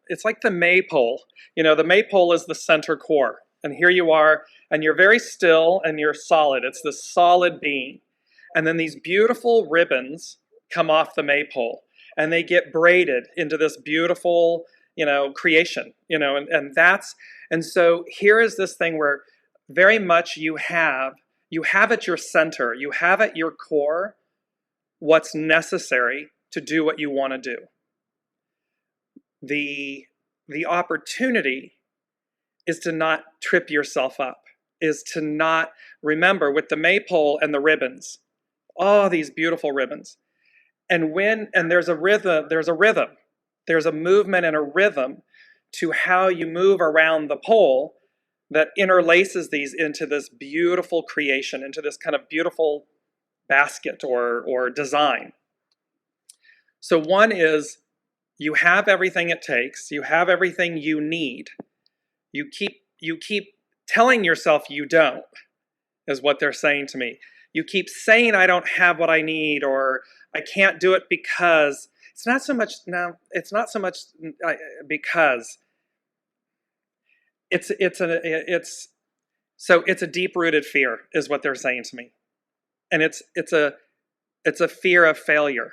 it's like the maypole. The maypole is the center core, and here you are, and you're very still and you're solid. It's this solid being, and then these beautiful ribbons come off the maypole, and they get braided into this beautiful, creation, and so here is this thing where very much you have at your center, you have at your core what's necessary to do what you want to do. The opportunity is to not trip yourself up, is to not remember with the maypole and the ribbons, all these beautiful ribbons. And there's a rhythm, there's a movement and a rhythm to how you move around the pole that interlaces these into this beautiful creation, into this kind of beautiful basket or design. So one is, you have everything it takes, you have everything you need. You keep telling yourself you don't, is what they're saying to me. You keep saying I don't have what I need, or I can't do it because. It's not so much because. It's a deep-rooted fear, is what they're saying to me. And it's a fear of failure,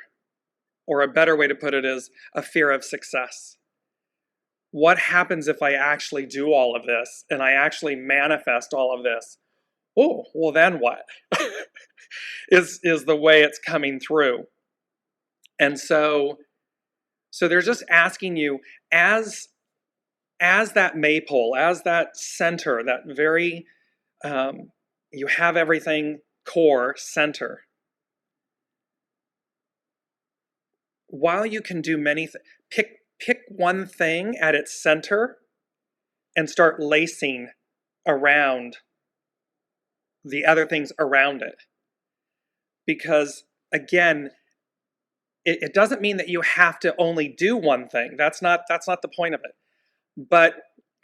or a better way to put it is a fear of success. What happens if I actually do all of this and I actually manifest all of this? Oh, well then what? is the way it's coming through. And so they're just asking you, as that maypole, as that center, that very, you have everything core center. While you can do many things, pick one thing at its center and start lacing around the other things around it. Because again, it doesn't mean that you have to only do one thing. That's not the point of it. But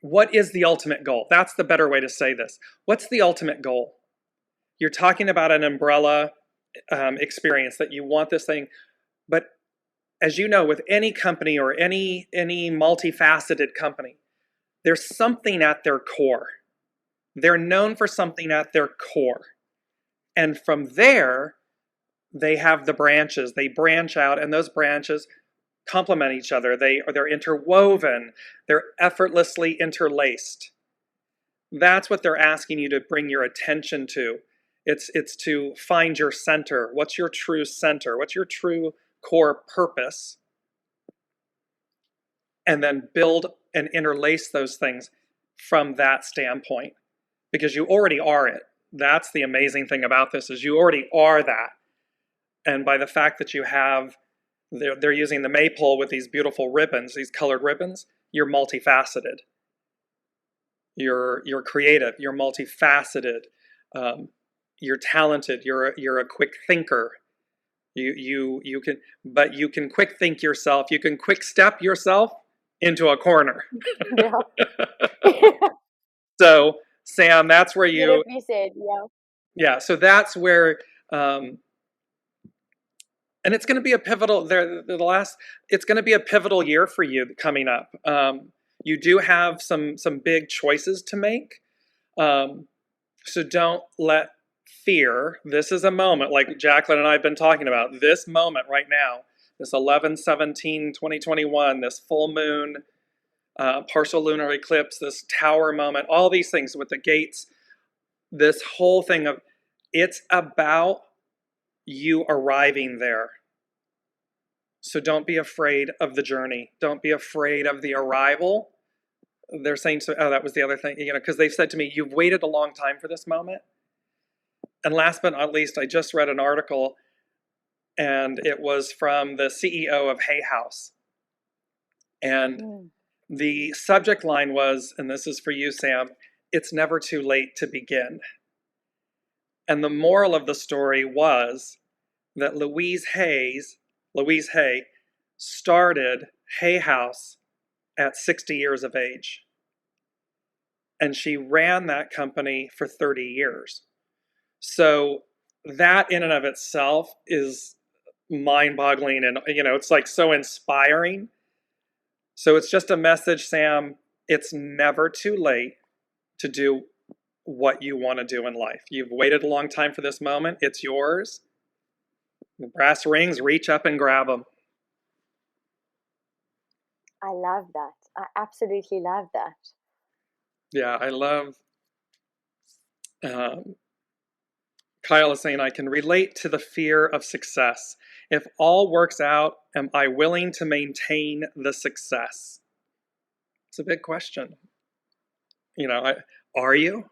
what is the ultimate goal? That's the better way to say this. What's the ultimate goal? You're talking about an umbrella experience that you want this thing, but as you know, with any company or any multifaceted company, there's something at their core. They're known for something at their core. And from there, they have the branches. They branch out, and those branches complement each other. They're interwoven. They're effortlessly interlaced. That's what they're asking you to bring your attention to. It's to find your center. What's your true center? What's your true core purpose? And then build and interlace those things from that standpoint, because you already are it. That's the amazing thing about this, is you already are that. And by the fact that you have, they're using the maypole with these beautiful ribbons, these colored ribbons, you're multifaceted. You're creative. You're multifaceted. You're talented. You're a quick thinker. You can quick think yourself. You can quick step yourself into a corner. Yeah. So, Sam, that's where you said, yeah. Yeah, so that's where and it's going to be a pivotal it's going to be a pivotal year for you coming up. You do have some big choices to make. So don't let fear, this is a moment like Jaclyn and I have been talking about, this moment right now, this 11/17/2021, this full moon, partial lunar eclipse, this tower moment, all these things with the gates, this whole thing of, it's about you arriving there. So don't be afraid of the journey. Don't be afraid of the arrival. They're saying, so, oh, that was the other thing, because they've said to me, you've waited a long time for this moment. And last but not least, I just read an article, and it was from the CEO of Hay House. And the subject line was, and this is for you, Sam, it's never too late to begin. And the moral of the story was that Louise Hay started Hay House at 60 years of age. And she ran that company for 30 years. So that in and of itself is mind-boggling, and it's like so inspiring. So it's just a message, Sam, it's never too late to do what you want to do in life. You've waited a long time for this moment. It's yours. The brass rings, reach up and grab them. I love that. I absolutely love that. Yeah, I love... Kyle is saying, I can relate to the fear of success. If all works out, am I willing to maintain the success? It's a big question. Are you?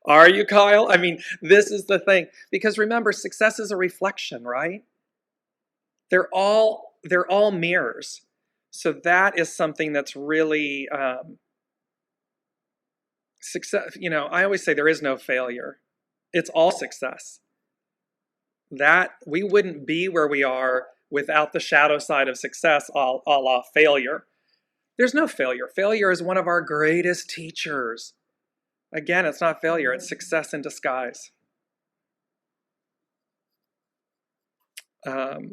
Are you, Kyle? I mean, this is the thing. Because remember, success is a reflection, right? They're all mirrors. So that is something that's really... success, I always say there is no failure. It's all success. That we wouldn't be where we are without the shadow side of success, a la failure. There's no failure. Failure is one of our greatest teachers. Again, it's not failure, it's success in disguise. Kyle's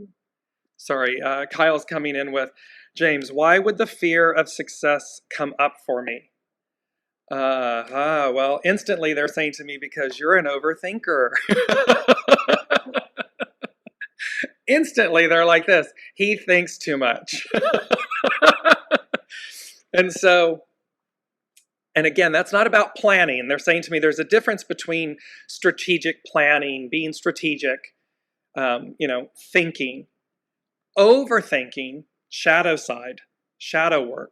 coming in with, James, why would the fear of success come up for me? Well, instantly they're saying to me, because you're an overthinker. Instantly they're like this, he thinks too much. And again, that's not about planning. They're saying to me, there's a difference between strategic planning, being strategic, thinking. Overthinking, shadow side, shadow work,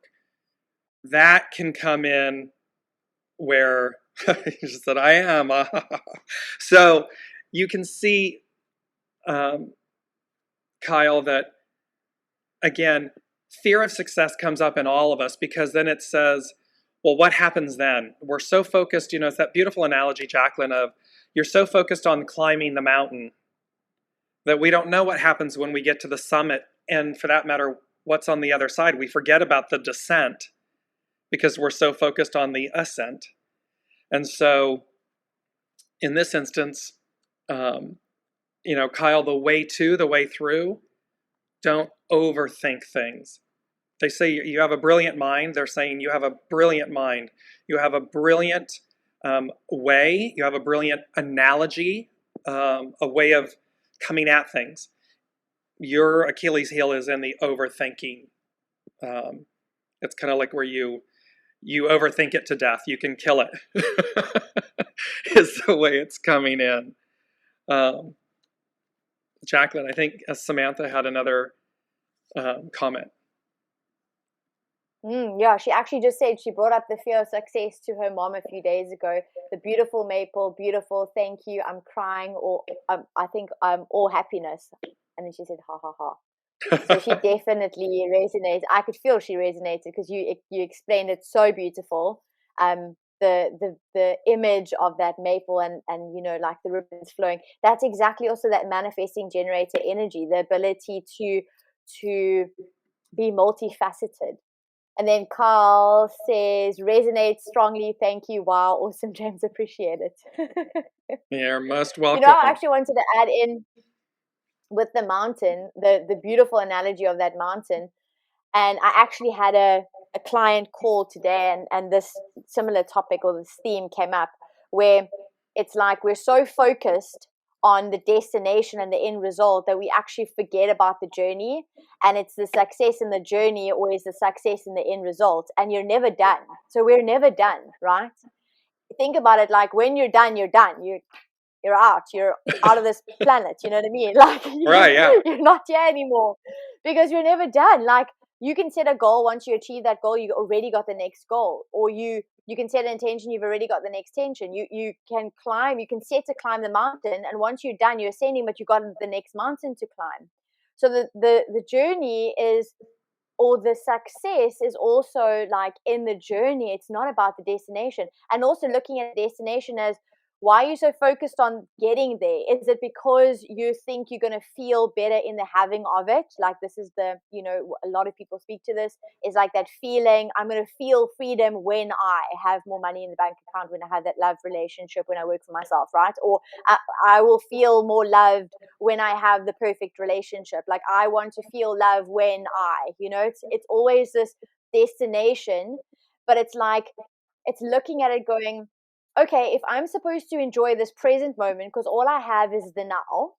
that can come in where he just said, I am. So you can see, Kyle, that again, fear of success comes up in all of us, because then it says, well, what happens then? We're so focused, it's that beautiful analogy, Jaclyn, of you're so focused on climbing the mountain that we don't know what happens when we get to the summit, and for that matter, what's on the other side. We forget about the descent because we're so focused on the ascent. And so in this instance, Kyle, the way to, the way through, don't overthink things. They say you have a brilliant mind. They're saying you have a brilliant mind. You have a brilliant way. You have a brilliant analogy, a way of coming at things. Your Achilles heel is in the overthinking. It's kind of like where you overthink it to death. You can kill it. Is the way it's coming in. Jaclyn, I think Samantha had another comment. Yeah, she actually just said she brought up the fear of success to her mom a few days ago. The beautiful maple, beautiful, thank you, I'm crying, or I think I'm all happiness. And then she said, ha, ha, ha. So she definitely resonates. I could feel she resonated because you explained it so beautiful. The image of that maple and like the ribbons flowing. That's exactly also that manifesting generator energy, the ability to be multifaceted. And then Carl says, resonates strongly. Thank you. Wow. Awesome, James. Appreciate it. You're most welcome. I actually wanted to add in with the mountain, the beautiful analogy of that mountain. And I actually had a client call today and this similar topic or this theme came up where it's like we're so focused on the destination and the end result that we actually forget about the journey, and it's the success in the journey or is the success in the end result, and you're never done. So we're never done, right? Think about it like when you're done, you're done. You're out of this planet, you know what I mean? Like right, yeah. You're not here anymore because you're never done. Like you can set a goal, once you achieve that goal, you already got the next goal, or you can set an intention, you've already got the next intention. You can climb, you can set to climb the mountain, and once you're done, you're ascending, but you got the next mountain to climb. So the journey is, or the success is also like in the journey. It's not about the destination. And also looking at the destination as, why are you so focused on getting there? Is it because you think you're going to feel better in the having of it? Like this is a lot of people speak to this, is like that feeling, I'm going to feel freedom when I have more money in the bank account, when I have that love relationship, when I work for myself, right? Or I will feel more loved when I have the perfect relationship. Like I want to feel love when it's always this destination, but it's like, it's looking at it going, okay, if I'm supposed to enjoy this present moment, because all I have is the now,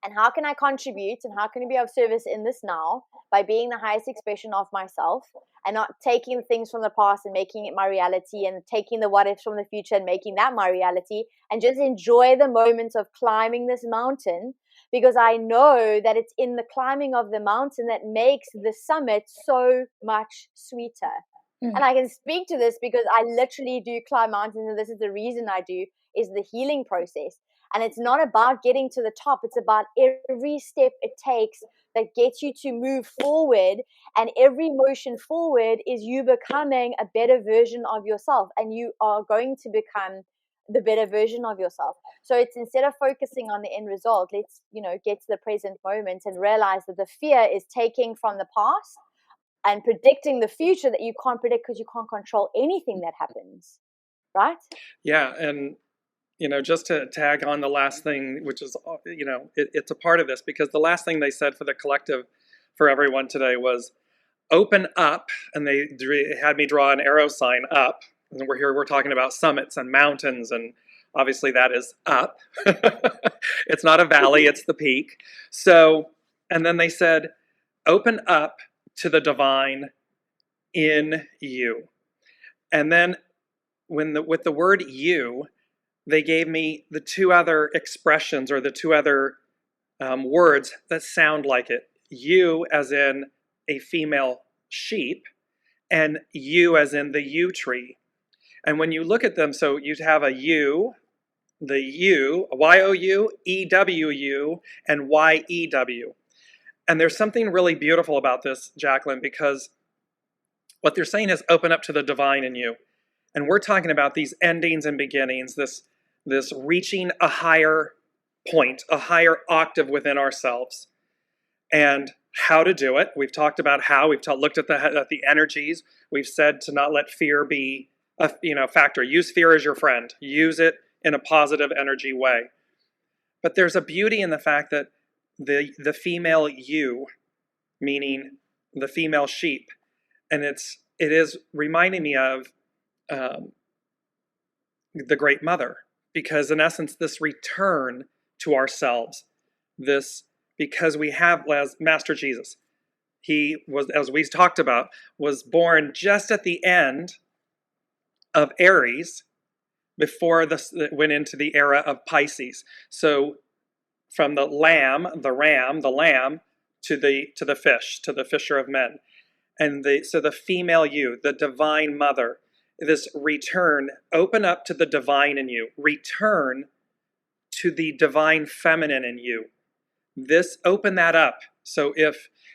and how can I contribute and how can I be of service in this now by being the highest expression of myself and not taking things from the past and making it my reality, and taking the what ifs from the future and making that my reality, and just enjoy the moments of climbing this mountain, because I know that it's in the climbing of the mountain that makes the summit so much sweeter. And I can speak to this because I literally do climb mountains, and this is the reason I do, is the healing process. And it's not about getting to the top. It's about every step it takes that gets you to move forward. And every motion forward is you becoming a better version of yourself. And you are going to become the better version of yourself. So it's, instead of focusing on the end result, let's, get to the present moment and realize that the fear is taking from the past and predicting the future that you can't predict, because you can't control anything that happens, right? Yeah, and just to tag on the last thing, which is it's a part of this, because the last thing they said for the collective, for everyone today, was open up, and they had me draw an arrow sign up, and we're talking about summits and mountains, and obviously that is up. It's not a valley, it's the peak. So, and then they said open up to the divine in you. And then with the word you, they gave me the two other expressions, or the two other words that sound like it. You as in a female sheep, and you as in the yew tree. And when you look at them, so you'd have a U, the U, Y-O-U, E-W-U, and Y-E-W. And there's something really beautiful about this, Jaclyn, because what they're saying is open up to the divine in you. And we're talking about these endings and beginnings, this reaching a higher point, a higher octave within ourselves. And how to do it. We've talked about how. We've looked at the energies. We've said to not let fear be a factor. Use fear as your friend. Use it in a positive energy way. But there's a beauty in the fact that the female you, meaning the female sheep, and it is reminding me of the Great Mother, because in essence, this return to ourselves, because we have, as Master Jesus, he was, as we talked about, was born just at the end of Aries, before this went into the era of Pisces. So from the lamb to the fish, to the fisher of men. And so the female you, the divine mother, this return, open up to the divine in you, return to the divine feminine in you. This, open that up. So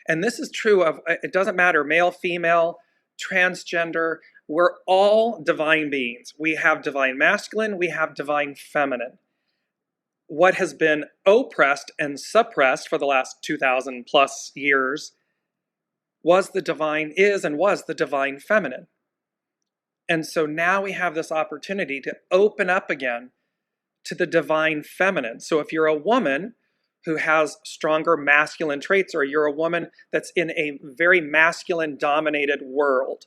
and this is true of, it doesn't matter, male, female, transgender, we're all divine beings. We have divine masculine, we have divine feminine. What has been oppressed and suppressed for the last 2,000 plus years was the divine feminine. And so now we have this opportunity to open up again to the divine feminine. So if you're a woman who has stronger masculine traits, or you're a woman that's in a very masculine dominated world,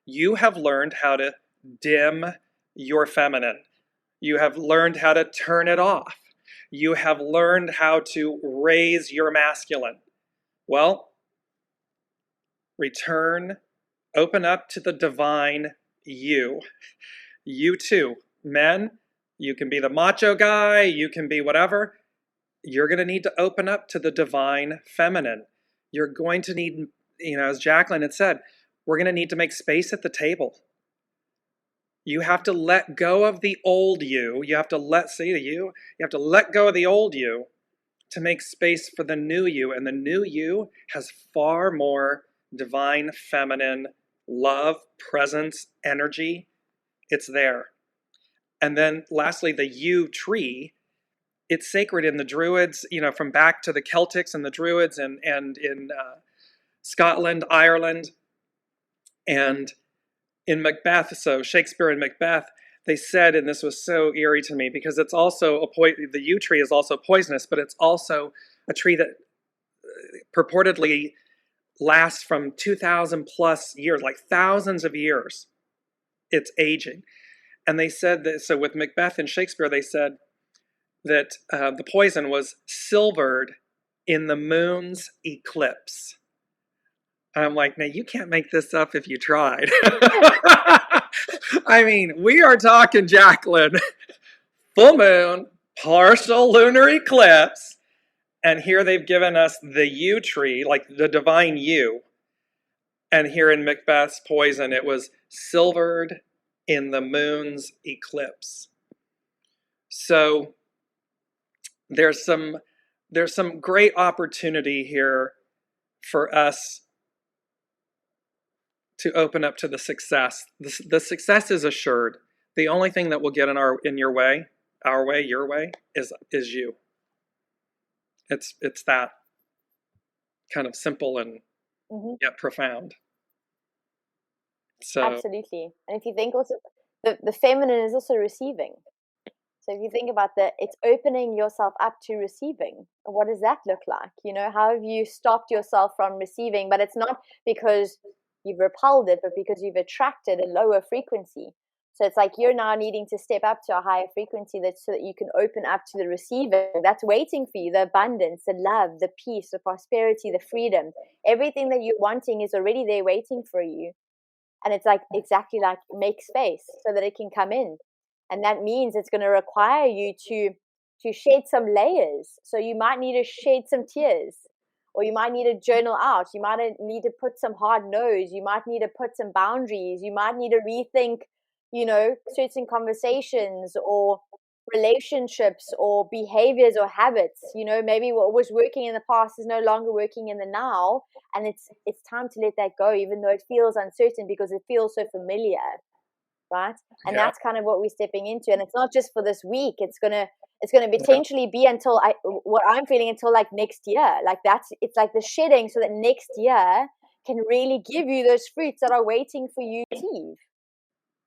you have learned how to dim your feminine. You have learned how to turn it off. You have learned how to raise your masculine. Well, return, open up to the divine you. You too. Men, you can be the macho guy, you can be whatever. You're going to need to open up to the divine feminine. You're going to need, as Jaclyn had said, we're going to need to make space at the table. You have to let go of the old you. You have to let go of the old you to make space for the new you. And the new you has far more divine feminine love, presence, energy. It's there. And then lastly, the yew tree, it's sacred in the Druids, from back to the Celtics and the Druids and in Scotland, Ireland, and in Macbeth. So Shakespeare and Macbeth, they said, and this was so eerie to me, because it's also the yew tree is also poisonous, but it's also a tree that purportedly lasts from 2,000 plus years, like thousands of years. It's aging. And they said that, so with Macbeth and Shakespeare, they said that the poison was silvered in the moon's eclipse. And I'm like, now you can't make this up if you tried. I mean, we are talking, Jaclyn, full moon, partial lunar eclipse, and here they've given us the yew tree, like the divine yew. And here in Macbeth's poison, it was silvered in the moon's eclipse. So there's some great opportunity here for us to open up to the success. The success is assured. The only thing that will get in your way, your way, is you. It's that kind of simple and yet profound. So absolutely. And if you think also, the feminine is also receiving. So if you think about it's opening yourself up to receiving. What does that look like? How have you stopped yourself from receiving? But it's not because you've repelled it, but because you've attracted a lower frequency. So it's like you're now needing to step up to a higher frequency so that you can open up to the receiving that's waiting for you, the abundance, the love, the peace, the prosperity, the freedom. Everything that you're wanting is already there waiting for you. And it's like exactly like make space so that it can come in. And that means it's going to require you to shed some layers. So you might need to shed some tears, or you might need to journal out. You might need to put some hard no's. You might need to put some boundaries. You might need to rethink, certain conversations or relationships or behaviors or habits. Maybe what was working in the past is no longer working in the now. And it's time to let that go, even though it feels uncertain because it feels so familiar. right? And Yeah. that's kind of what we're stepping into. And it's not just for this week. It's gonna potentially be until what I'm feeling until like next year. Like it's like the shedding so that next year can really give you those fruits that are waiting for you to receive.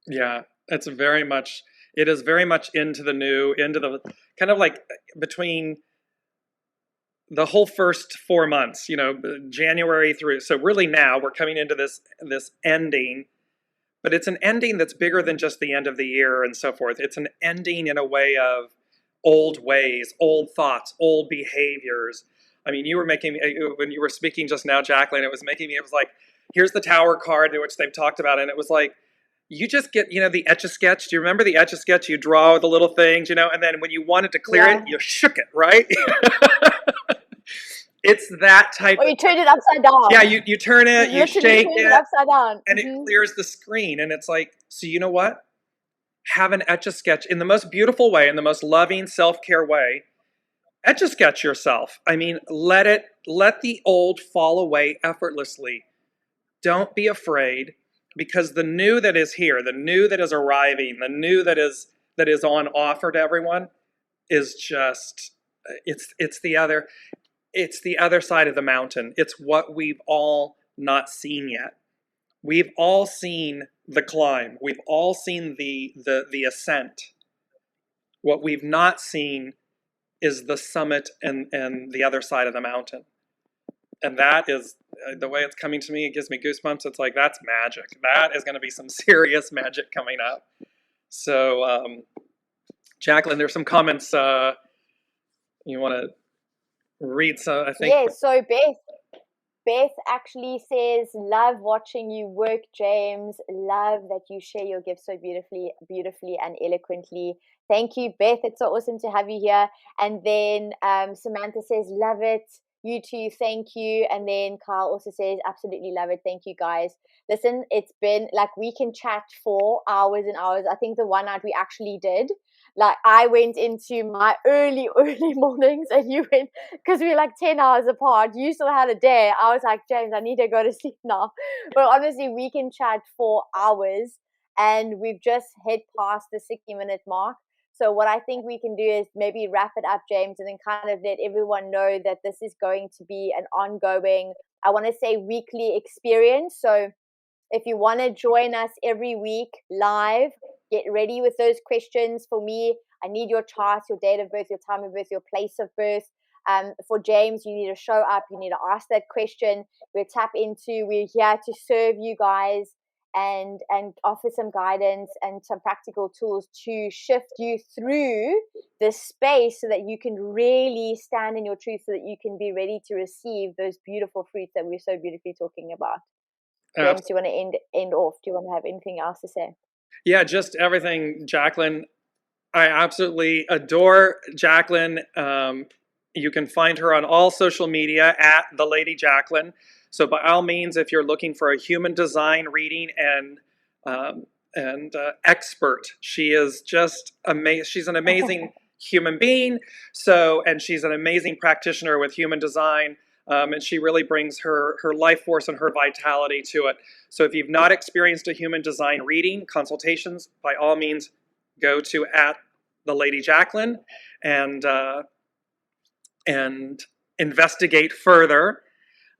Yeah, it is very much into the new, into the kind of like between the whole first 4 months, January through. So really now we're coming into this ending, but it's an ending that's bigger than just the end of the year and so forth. It's an ending in a way of old ways, old thoughts, old behaviors. I mean, you were making me, when you were speaking just now, Jaclyn, it was like, here's the tower card, which they've talked about, and it was like, you just get, the Etch-a-Sketch. Do you remember the Etch-a-Sketch? You draw the little things, and then when you wanted to clear it, you shook it, right? It's that type or you turn it upside down. Yeah, you turn it, you shake it upside down. and it clears the screen. And it's like, so you know what? Have an Etch-a-Sketch in the most beautiful way, in the most loving, self-care way. Etch-a-Sketch yourself. I mean, let the old fall away effortlessly. Don't be afraid, because the new that is here, the new that is arriving, the new that is on offer to everyone is just, it's the other side of the mountain. It's what we've all not seen yet. We've all seen the climb. We've all seen the ascent. What we've not seen is the summit and the other side of the mountain. And that is the way it's coming to me. It gives me goosebumps. It's like, that's magic. That is going to be some serious magic coming up. So, Jaclyn, there's some comments you want to read. So I think. Yeah, so Beth actually says, love watching you work, James. Love that you share your gifts so beautifully and eloquently. Thank you, Beth. It's so awesome to have you here. And then Samantha says, love it. You too, thank you. And then Carl also says, absolutely love it. Thank you, guys. Listen, it's been like, we can chat for hours and hours. I think the one night we actually did, like, I went into my early mornings and you went, because we were like 10 hours apart. You still had a day. I was like, James, I need to go to sleep now. But honestly, we can chat for hours, and we've just hit past the 60-minute mark. So what I think we can do is maybe wrap it up, James, and then kind of let everyone know that this is going to be an ongoing, I want to say, weekly experience. So if you want to join us every week live, get ready with those questions. For me, I need your chart, your date of birth, your time of birth, your place of birth. For James, you need to show up. You need to ask that question. We're here to serve you guys and offer some guidance and some practical tools to shift you through this space so that you can really stand in your truth, so that you can be ready to receive those beautiful fruits that we're so beautifully talking about. James, do you want to end off? Do you want to have anything else to say? Yeah, just everything, Jaclyn. I absolutely adore Jaclyn. You can find her on all social media at DeLadyJaclyn. So by all means, if you're looking for a human design reading and expert, she is just amazing. She's an amazing human being. And she's an amazing practitioner with human design. And she really brings her life force and her vitality to it. So if you've not experienced a human design reading, consultations, by all means, go to at DeLadyJaclyn and investigate further.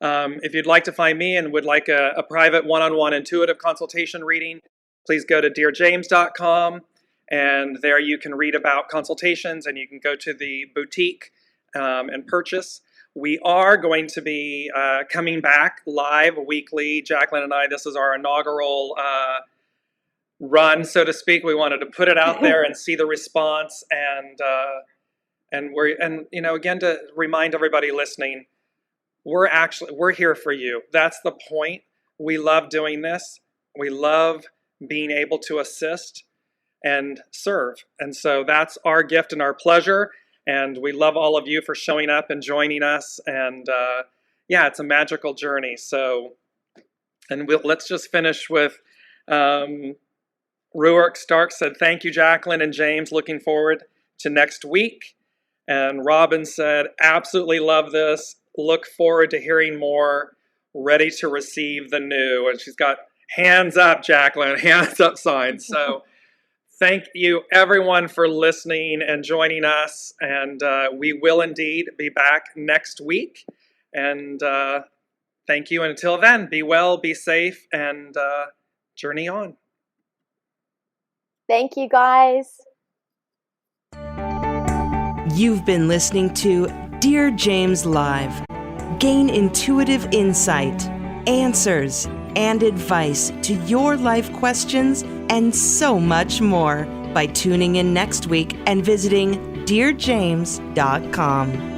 If you'd like to find me and would like a private one-on-one intuitive consultation reading, please go to DearJames.com, and there you can read about consultations, and you can go to the boutique and purchase. We are going to be coming back live weekly. Jaclyn and I, this is our inaugural run, so to speak. We wanted to put it out there and see the response, and again, to remind everybody listening, we're here for you. That's the point. We love doing this. We love being able to assist and serve. And so that's our gift and our pleasure. And we love all of you for showing up and joining us. And it's a magical journey. So, and let's just finish with Ruark Stark said, thank you, Jaclyn and James. Looking forward to next week. And Robin said, absolutely love this. Look forward to hearing more. Ready to receive the new. And she's got Hands up, Jaclyn. Hands up sign. So thank you, everyone, for listening and joining us. And we will indeed be back next week. And thank you. And until then, be well, be safe, and journey on. Thank you, guys. You've been listening to Dear James Live. Gain intuitive insight, answers, and advice to your life questions and so much more by tuning in next week and visiting DearJames.com.